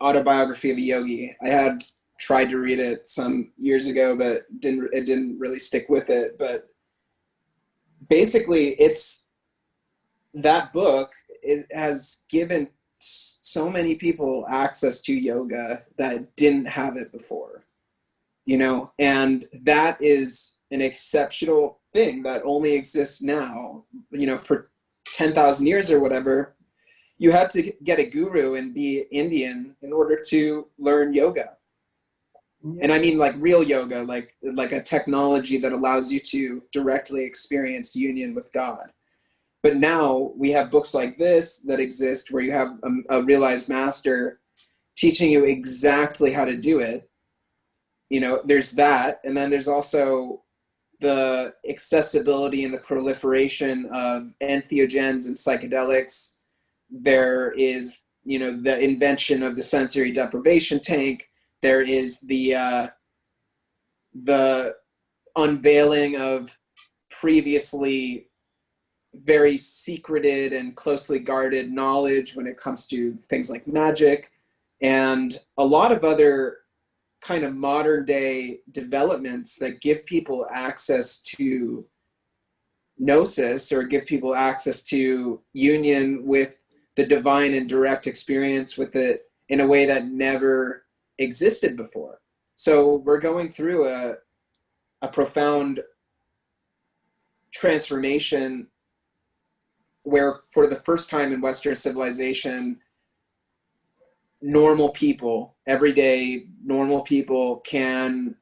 Autobiography of a Yogi. I had tried to read it some years ago, but it didn't really stick with it. But basically, it's that book. It has given so many people access to yoga that didn't have it before, you know, and that is an exceptional thing that only exists now. You know, for 10,000 years or whatever, you had to get a guru and be Indian in order to learn yoga. Yeah. And I mean like real yoga, like a technology that allows you to directly experience union with God. But now we have books like this that exist where you have a realized master teaching you exactly how to do it. You know, there's that. And then there's also the accessibility and the proliferation of entheogens and psychedelics. There is, you know, the invention of the sensory deprivation tank. There is the unveiling of previously very secreted and closely guarded knowledge when it comes to things like magic, and a lot of other kind of modern day developments that give people access to gnosis, or give people access to union with the divine and direct experience with it in a way that never existed before. So we're going through a profound transformation where for the first time in Western civilization, normal people, everyday normal people, can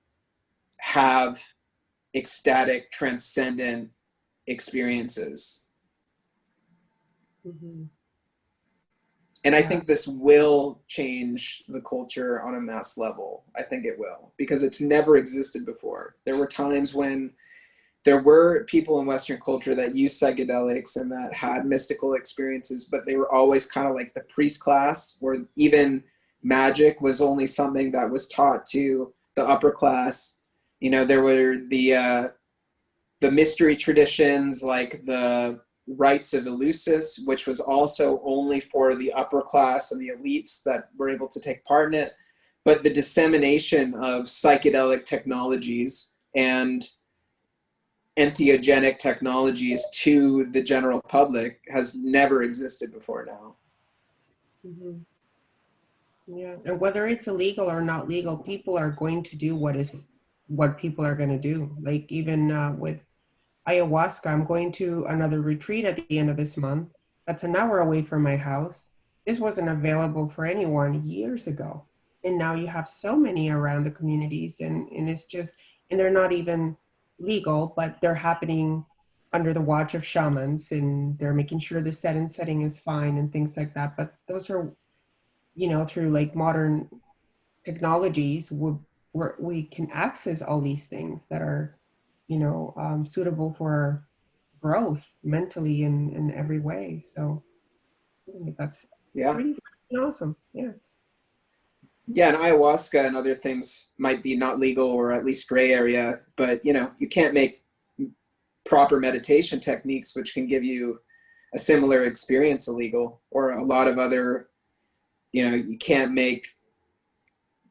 have ecstatic, transcendent experiences. Mhm. And I Yeah. think this will change the culture on a mass level. I think it will, because it's never existed before. There were times when there were people in Western culture that used psychedelics and that had mystical experiences, but they were always kind of like the priest class, where even magic was only something that was taught to the upper class. You know, there were the mystery traditions, like the rites of Eleusis, which was also only for the upper class and the elites that were able to take part in it. But the dissemination of psychedelic technologies and entheogenic technologies to the general public has never existed before now. Mhm. Yeah, and whether it's illegal or not legal, people are going to do what people are going to do. Like even with ayahuasca, I'm going to another retreat at the end of this month. That's an hour away from my house. This wasn't available for anyone years ago, and now you have so many around the communities, and it's just, and they're not even legal, but they're happening under the watch of shamans, and they're making sure the setting is fine and things like that. But those are, you know, through like modern technologies, we can access all these things that are, you know, suitable for growth mentally in every way. So I think that's Yeah. pretty awesome. Yeah. Yeah, and ayahuasca and other things might be not legal, or at least gray area, but you know, you can't make proper meditation techniques which can give you a similar experience illegal, or a lot of other, you know, you can't make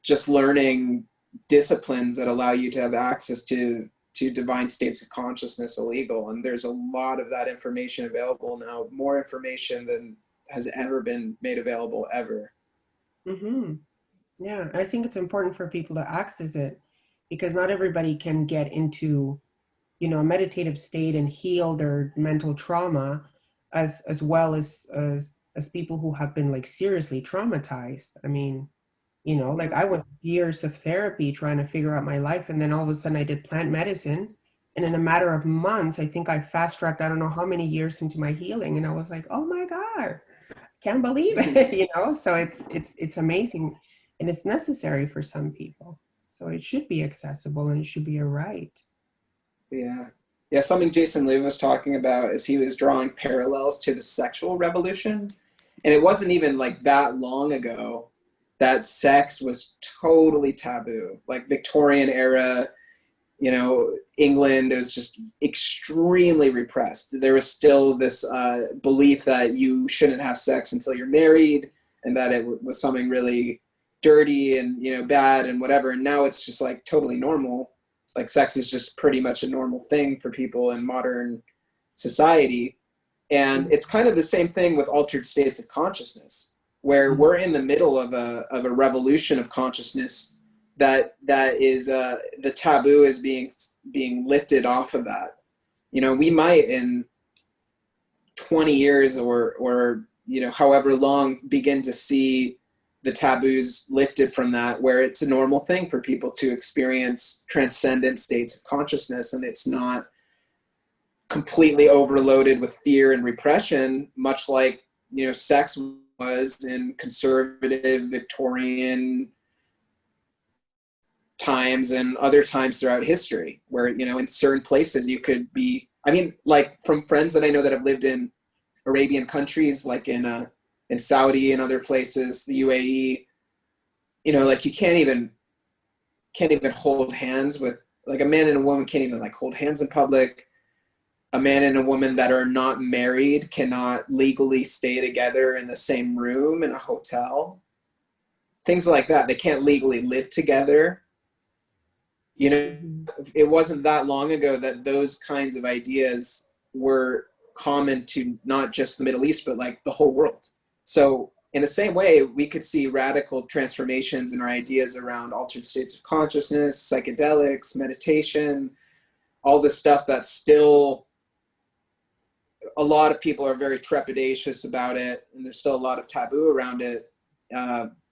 just learning disciplines that allow you to have access to divine states of consciousness illegal. And there's a lot of that information available now, more information than has ever been made available ever. Mm-hmm. Yeah, and I think it's important for people to access it, because not everybody can get into, you know, a meditative state and heal their mental trauma as well as people who have been like seriously traumatized. I mean, you know, like I went years of therapy trying to figure out my life, and then all of a sudden I did plant medicine And in a matter of months, I think I fast tracked, I don't know how many years into my healing. And I was like, oh my God, can't believe it, you know? So it's amazing, and it's necessary for some people. So it should be accessible and it should be a right. Yeah. Yeah, something Jason Lee was talking about is he was drawing parallels to the sexual revolution. And it wasn't even like that long ago that sex was totally taboo. Like Victorian era, you know, England, it was just extremely repressed. There was still this belief that you shouldn't have sex until you're married, and that it was something really dirty and, you know, bad and whatever. And now it's just like totally normal. Like sex is just pretty much a normal thing for people in modern society. And it's kind of the same thing with altered states of consciousness, where we're in the middle of a revolution of consciousness that is the taboo is being lifted off of that. You know, we might in 20 years or you know, however long, begin to see the taboos lifted from that, where it's a normal thing for people to experience transcendent states of consciousness, and it's not completely overloaded with fear and repression, much like, you know, sex was in conservative Victorian times and other times throughout history, where, you know, in certain places you could be, I mean, like from friends that I know that have lived in Arabian countries, like in Saudi and other places, the UAE, you know, like you can't even hold hands with, like a man and a woman can't even like hold hands in public. A man and a woman that are not married cannot legally stay together in the same room in a hotel. Things like that. They can't legally live together. You know, it wasn't that long ago that those kinds of ideas were common to not just the Middle East, but like the whole world. So in the same way, we could see radical transformations in our ideas around altered states of consciousness, psychedelics, meditation, all this stuff that's still, a lot of people are very trepidatious about it, and there's still a lot of taboo around it.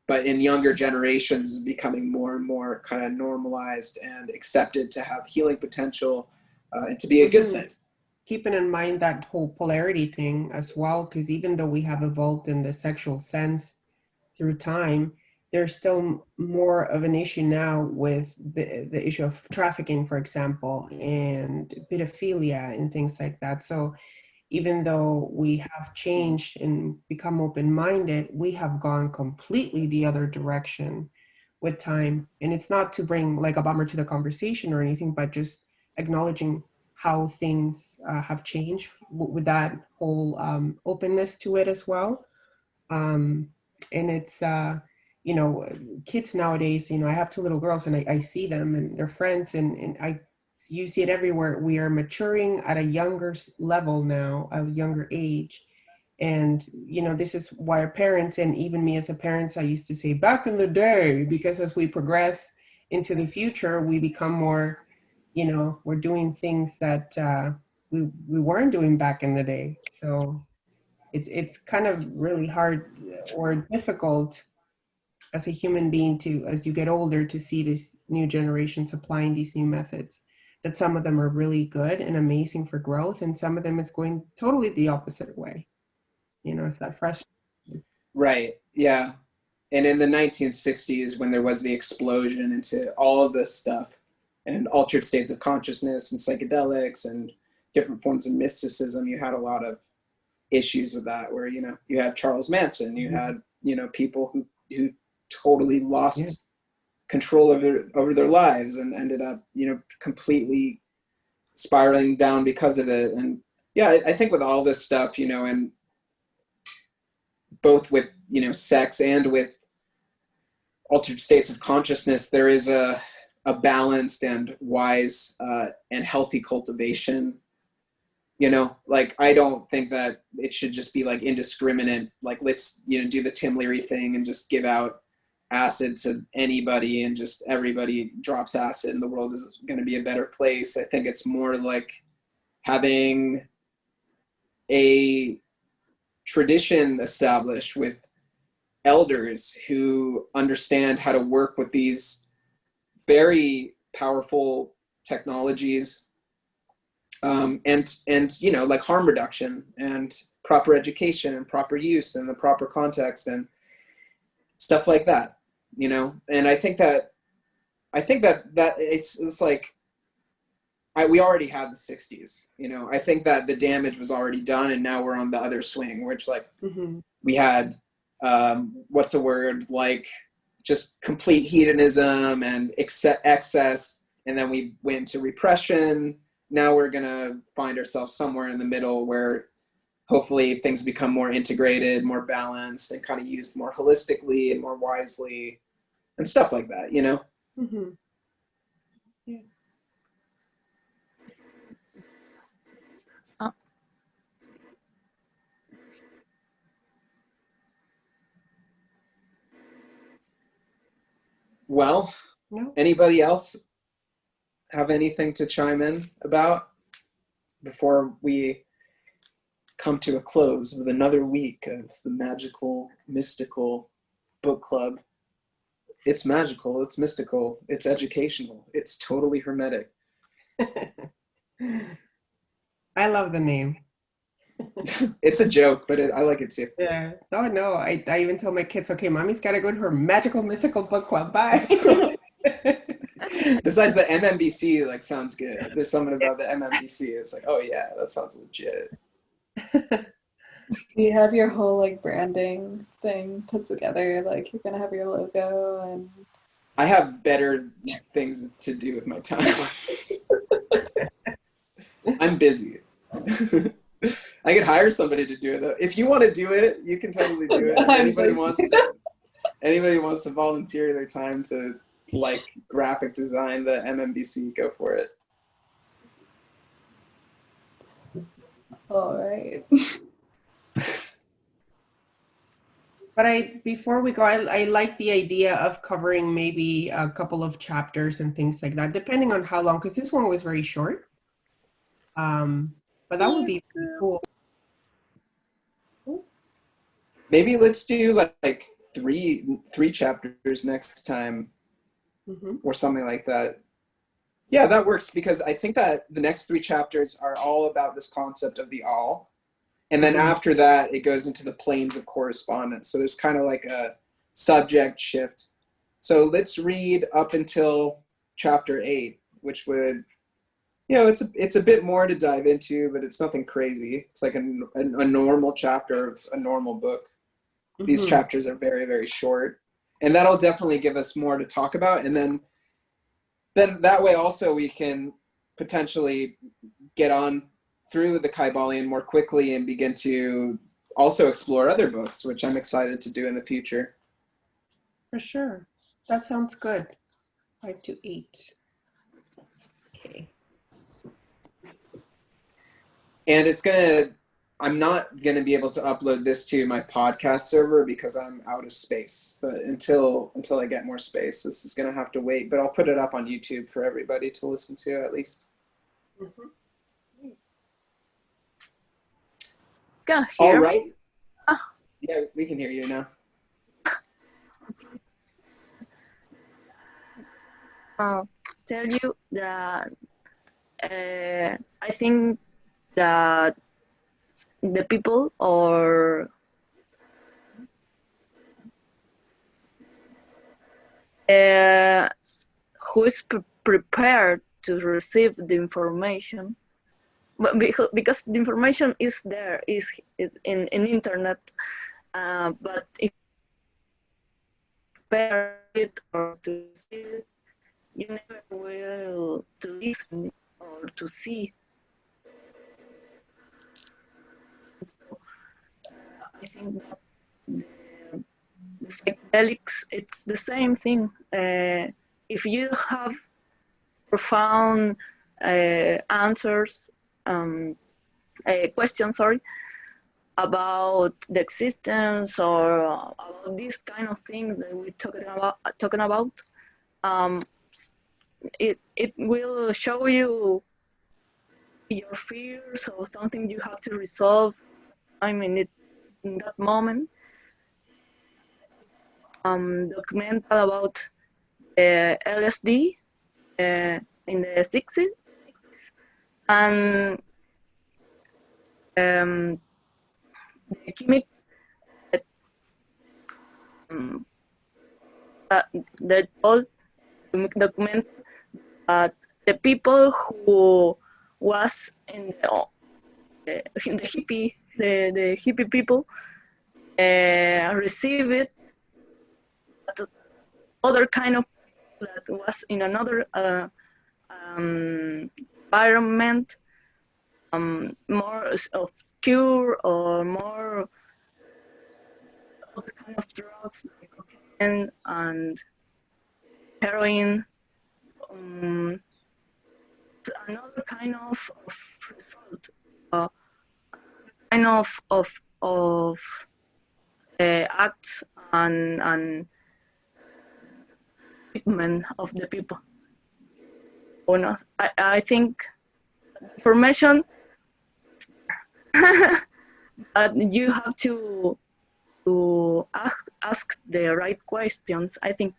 But in younger generations, it's becoming more and more kind of normalized and accepted to have healing potential and to be a good thing. Keeping in mind that whole polarity thing as well, because even though we have evolved in the sexual sense through time, there's still more of an issue now with the issue of trafficking, for example, and pedophilia and things like that. So even though we have changed and become open-minded, we have gone completely the other direction with time. And it's not to bring like a bummer to the conversation or anything, but just acknowledging how things have changed with that whole openness to it as well. And it's, you know, kids nowadays, you know, I have two little girls and I see them and they're friends, and you see it everywhere. We are maturing at a younger level now, a younger age. And, you know, this is why our parents, and even me as a parent, I used to say back in the day, because as we progress into the future, we become more, you know, we're doing things that we weren't doing back in the day. So it's kind of really hard or difficult as a human being to, as you get older, to see these new generations applying these new methods, that some of them are really good and amazing for growth, and some of them is going totally the opposite way. You know, it's that fresh. Right. Yeah. And in the 1960s, when there was the explosion into all of this stuff and altered states of consciousness and psychedelics and different forms of mysticism, you had a lot of issues with that, where, you know, you had Charles Manson, you had, you know, people who totally lost control over their lives and ended up, you know, completely spiraling down because of it. And yeah, I think with all this stuff, you know, and both with, you know, sex and with altered states of consciousness, there is a balanced and wise and healthy cultivation. You know, like, I don't think that it should just be like indiscriminate, like, let's, you know, do the Tim Leary thing and just give out acid to anybody and just everybody drops acid and the world is going to be a better place. I think it's more like having a tradition established with elders who understand how to work with these very powerful technologies and you know, like harm reduction and proper education and proper use and the proper context and stuff like that, you know. And I think that it's like we already had the 60s, you know. I think that the damage was already done, and now we're on the other swing, which like we had what's the word, like just complete hedonism and excess, and then we went to repression. Now we're gonna find ourselves somewhere in the middle where hopefully things become more integrated, more balanced, and kind of used more holistically and more wisely and stuff like that, you know. Yeah. Well, No. anybody else have anything to chime in about before we come to a close with another week of the magical, mystical book club? It's magical, it's mystical, it's educational, it's totally hermetic. I love the name. It's a joke, but I like it too. Yeah. Oh no, I even tell my kids, okay, mommy's gotta go to her magical mystical book club. Bye. Besides the MMBC, like, sounds good. There's something about the MMBC. It's like, oh yeah, that sounds legit. You have your whole like branding thing put together, like you're gonna have your logo and I have better things to do with my time. I'm busy. I could hire somebody to do it though. If you want to do it, you can totally do it. If anybody wants to volunteer their time to like graphic design the MMBC, go for it. all right. But before we go, I like the idea of covering maybe a couple of chapters and things like that, depending on how long, because this one was very short. But that would be pretty cool. Maybe let's do like three chapters next time, or something like that. Yeah, that works, because I think that the next 3 chapters are all about this concept of the all. And then after that, it goes into the planes of correspondence. So there's kind of like a subject shift. So let's read up until chapter 8, which would, you know, it's a bit more to dive into, but it's nothing crazy. It's like a normal chapter of a normal book. These chapters are very, very short. And that'll definitely give us more to talk about. And then that way also we can potentially get on through the Kybalion more quickly and begin to also explore other books, which I'm excited to do in the future. For sure. That sounds good. 5 to 8. Okay. And I'm not gonna be able to upload this to my podcast server because I'm out of space. But until I get more space, this is gonna have to wait. But I'll put it up on YouTube for everybody to listen to at least. Can All hear right. me? Yeah, we can hear you now. Tell you that I think that the people or who is prepared to receive the information, but because the information is there, is in internet, but if prepare it or to see it, you never will to listen or to see. So, I think that the psychedelics, it's the same thing. If you have profound answers, questions, sorry, about the existence or about these kind of things that we're talking about, it will show you your fears or something you have to resolve. I mean, in that moment. Documental about LSD in the 60s. and the chemic um, that all document that the people who was in the hippie people receive it, other kind of that was in another environment, more obscure or more other kind of drugs like cocaine and heroin. It's another kind of result, kind of acts and treatment of the people. Or not, I think information, but you have to ask the right questions, I think.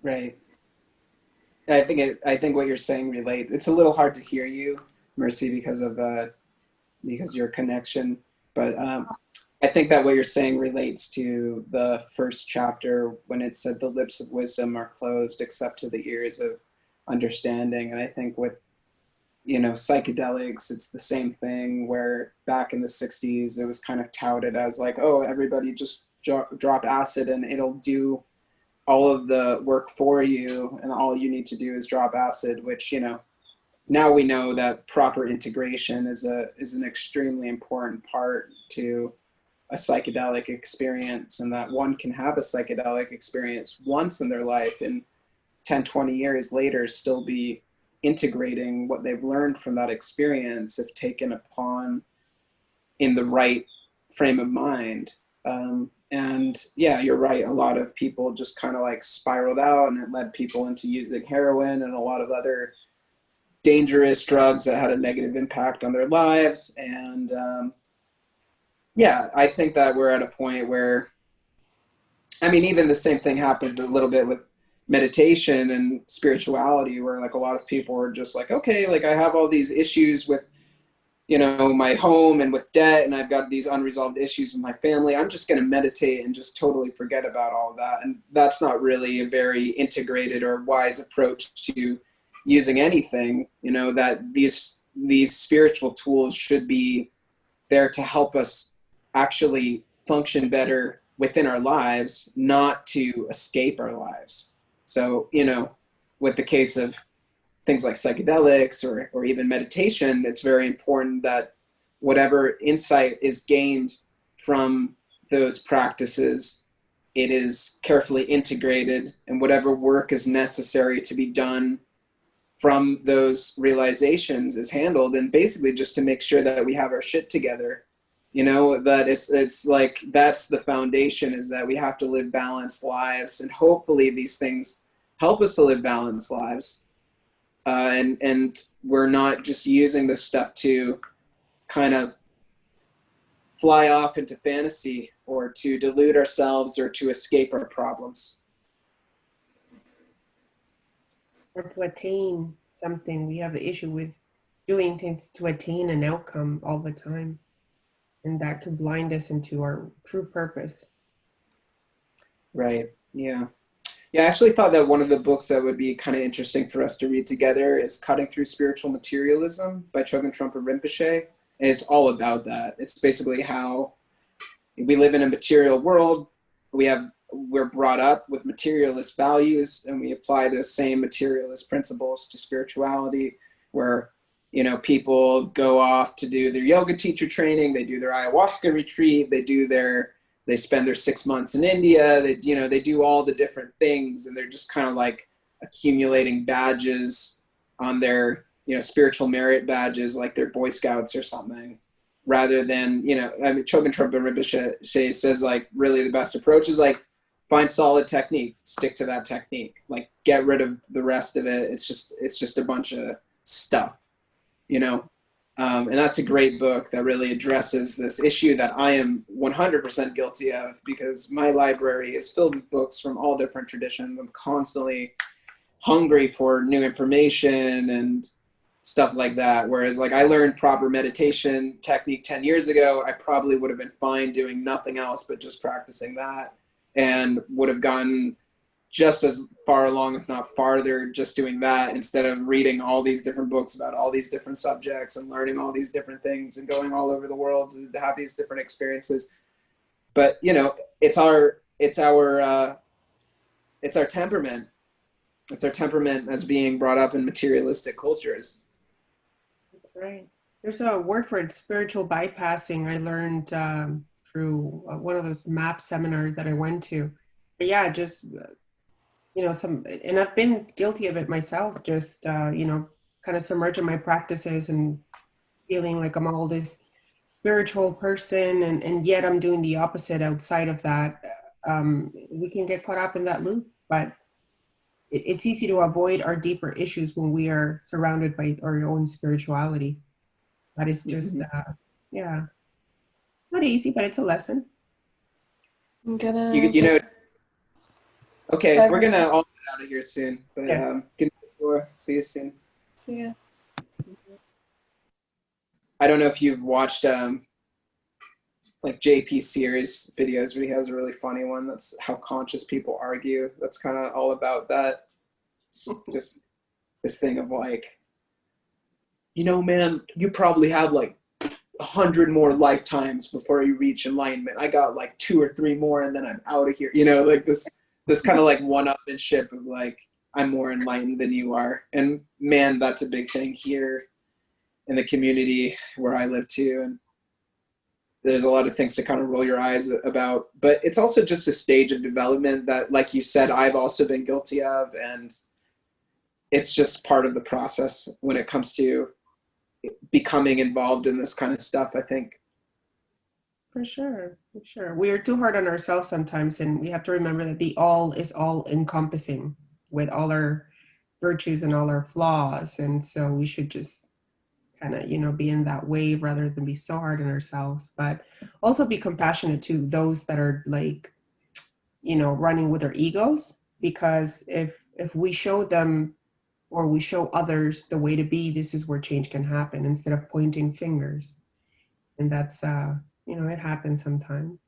Right. I think what you're saying relates. It's a little hard to hear you, Mercy, because of your connection. But I think that what you're saying relates to the first chapter when it said the lips of wisdom are closed except to the ears of understanding. And I think with psychedelics, it's the same thing, where back in the 60s it was kind of touted as like, oh, everybody just drop acid and it'll do all of the work for you, and all you need to do is drop acid, which now we know that proper integration is an extremely important part to a psychedelic experience, and that one can have a psychedelic experience once in their life and 10-20 years later still be integrating what they've learned from that experience if taken upon in the right frame of mind. And yeah, you're right. A lot of people just kind of like spiraled out, and it led people into using heroin and a lot of other dangerous drugs that had a negative impact on their lives. And yeah, I think that we're at a point where, I mean, even the same thing happened a little bit with meditation and spirituality, where like a lot of people were just like, okay, like I have all these issues with my home and with debt, and I've got these unresolved issues with my family. I'm just going to meditate and just totally forget about all of that. And that's not really a very integrated or wise approach to using anything. That these spiritual tools should be there to help us actually function better within our lives, not to escape our lives. So, with the case of things like psychedelics or even meditation, it's very important that whatever insight is gained from those practices, it is carefully integrated, and whatever work is necessary to be done from those realizations is handled, and basically just to make sure that we have our shit together. That it's like, that's the foundation, is that we have to live balanced lives, and hopefully these things help us to live balanced lives. And we're not just using this stuff to kind of fly off into fantasy or to delude ourselves or to escape our problems. Or to attain something. We have an issue with doing things to attain an outcome all the time. And that could blind us into our true purpose. Right. Yeah. Yeah, I actually thought that one of the books that would be kind of interesting for us to read together is Cutting Through Spiritual Materialism by Trogan Rinpoche. And it's all about that. It's basically how we live in a material world. We're brought up with materialist values, and we apply those same materialist principles to spirituality, where people go off to do their yoga teacher training, they do their ayahuasca retreat, they spend their 6 months in India, they do all the different things, and they're just kind of like accumulating badges on their, spiritual merit badges, like they're Boy Scouts or something, rather than, Trogan Rinpoche says, like, really the best approach is like, find solid technique, stick to that technique, like get rid of the rest of it. It's just a bunch of stuff, and that's a great book that really addresses this issue that I am 100% guilty of, because my library is filled with books from all different traditions. I'm constantly hungry for new information and stuff like that. Whereas like I learned proper meditation technique 10 years ago, I probably would have been fine doing nothing else but just practicing that, and would have gone just as far along, if not farther, just doing that instead of reading all these different books about all these different subjects and learning all these different things and going all over the world to have these different experiences. But you know, it's our temperament. It's our temperament as being brought up in materialistic cultures. That's right. There's a word for it, spiritual bypassing. I learned through one of those MAP seminars that I went to. But yeah, just you know, and I've been guilty of it myself, just, you know, kind of submerging my practices and feeling like I'm all this spiritual person, and yet I'm doing the opposite outside of that. We can get caught up in that loop, but it's easy to avoid our deeper issues when we are surrounded by our own spirituality. That is just, yeah, not easy, but it's a lesson. I'm gonna. You know, okay, Bye, we're bye. gonna all get out of here soon, but Yeah. good night, see you soon. Yeah. I don't know if you've watched like JP Sears videos, but he has a really funny one. That's how conscious people argue. That's kind of all about that. Just this thing of like, you know, man, you probably have like 100 more lifetimes before you reach enlightenment. I got like 2 or 3 more, and then I'm out of here. You know, like this kind of like one-upmanship of like, I'm more enlightened than you are. And man, that's a big thing here in the community where I live too. And there's a lot of things to kind of roll your eyes about, but it's also just a stage of development that, like you said, I've also been guilty of. And it's just part of the process when it comes to becoming involved in this kind of stuff, I think. For sure, for sure. We are too hard on ourselves sometimes, and we have to remember that the all is all encompassing with all our virtues and all our flaws. And so we should just kind of, you know, be in that wave rather than be so hard on ourselves, but also be compassionate to those that are like, you know, running with their egos, because if we show them, or we show others the way to be, this is where change can happen, instead of pointing fingers. And that's, you know, it happens sometimes.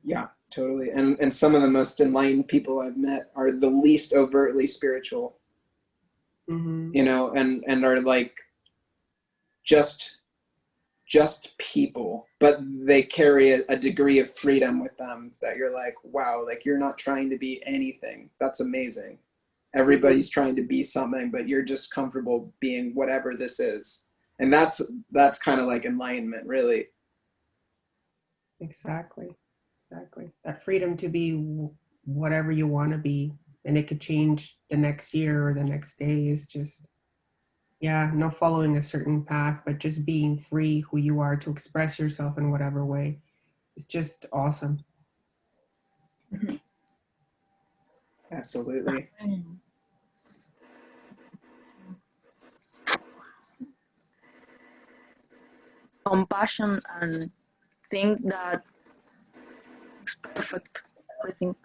Yeah, totally. And some of the most enlightened people I've met are the least overtly spiritual, you know, and are like just people, but they carry a degree of freedom with them that you're like, wow, like you're not trying to be anything. That's amazing. Everybody's trying to be something, but you're just comfortable being whatever this is. And that's kind of like enlightenment, really. Exactly. That freedom to be whatever you want to be, and it could change the next year or the next day, is just, yeah, no following a certain path, but just being free who you are to express yourself in whatever way. It's just awesome. Absolutely. Compassion and think that it's perfect. I think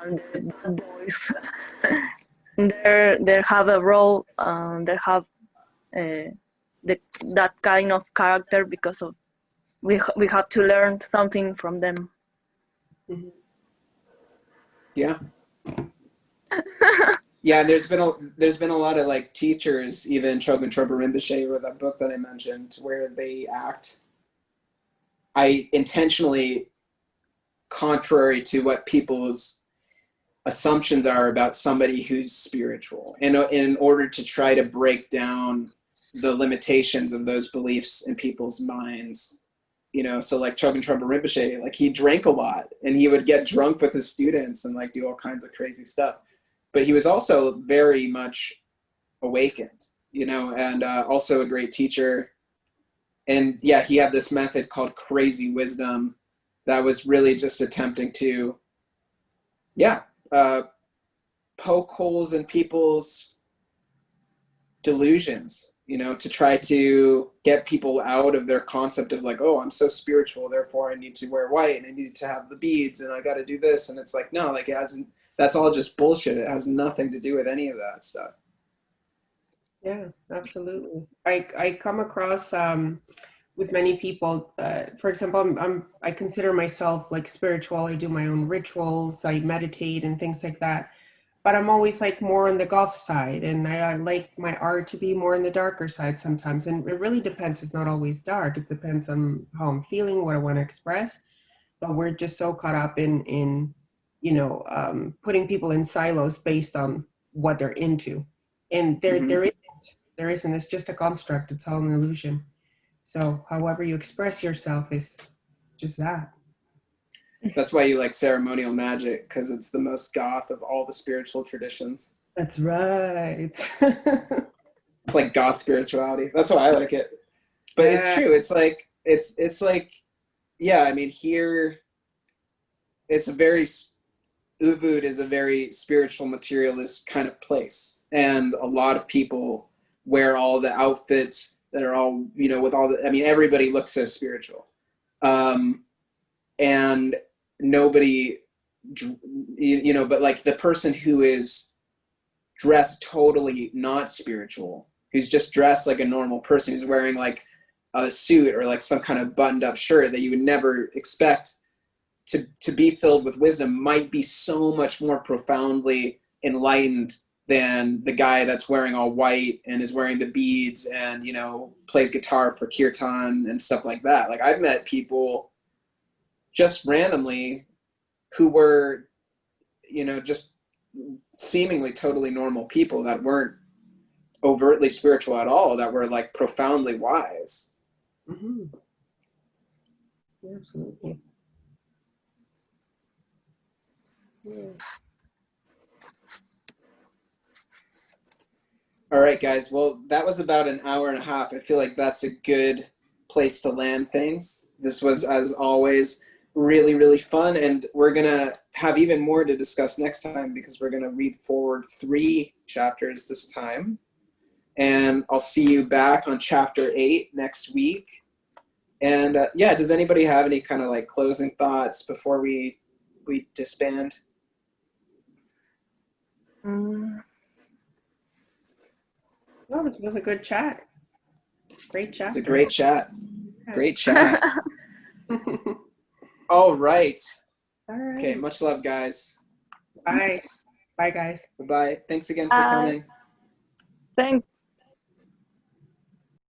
and the bad boys, they have a role. They have that kind of character because of we have to learn something from them. Yeah. Yeah, there's been a lot of like teachers, even Trogan Rinpoche, with that book that I mentioned, where they act intentionally contrary to what people's assumptions are about somebody who's spiritual, in order to try to break down the limitations of those beliefs in people's minds. You know, so like Trogan Rinpoche, like he drank a lot and he would get drunk with his students and like do all kinds of crazy stuff. But he was also very much awakened, you know, and also a great teacher. And yeah, he had this method called crazy wisdom that was really just attempting to, poke holes in people's delusions, you know, to try to get people out of their concept of like, oh, I'm so spiritual, therefore I need to wear white and I need to have the beads and I got to do this. And it's like, no, like that's all just bullshit. It has nothing to do with any of that stuff. Yeah, absolutely. I come across with many people that, for example, I consider myself like spiritual. I do my own rituals, I meditate and things like that. But I'm always like more on the goth side, and I like my art to be more on the darker side sometimes. And it really depends. It's not always dark. It depends on how I'm feeling, what I want to express. But we're just so caught up in putting people in silos based on what they're into, and there isn't. It's just a construct. It's all an illusion. So however you express yourself is just that. That's why you like ceremonial magic, because it's the most goth of all the spiritual traditions. That's right. It's like goth spirituality. That's why I like it. But it's true. It's like, yeah, I mean, here, it's a very, Ubud is a very spiritual materialist kind of place. And a lot of people wear all the outfits that are all, with all the, I mean, everybody looks so spiritual. And nobody, but like the person who is dressed totally not spiritual, who's just dressed like a normal person, who's wearing like a suit or like some kind of buttoned up shirt that you would never expect to be filled with wisdom, might be so much more profoundly enlightened than the guy that's wearing all white and is wearing the beads and, plays guitar for kirtan and stuff like that. Like I've met people just randomly who were, just seemingly totally normal people that weren't overtly spiritual at all, that were like profoundly wise. Mm-hmm. Absolutely. Yeah. All right, guys. Well, that was about an hour and a half. I feel like that's a good place to land things. This was, as always, really, really fun. And we're going to have even more to discuss next time, because we're going to read forward 3 chapters this time. And I'll see you back on chapter 8 next week. And does anybody have any kind of like closing thoughts before we disband? No, this was a good chat. Great chat. It's a great chat. Great chat. All right. All right. Okay, much love, guys. Bye. Bye, guys. Bye-bye. Thanks again for coming. Thanks.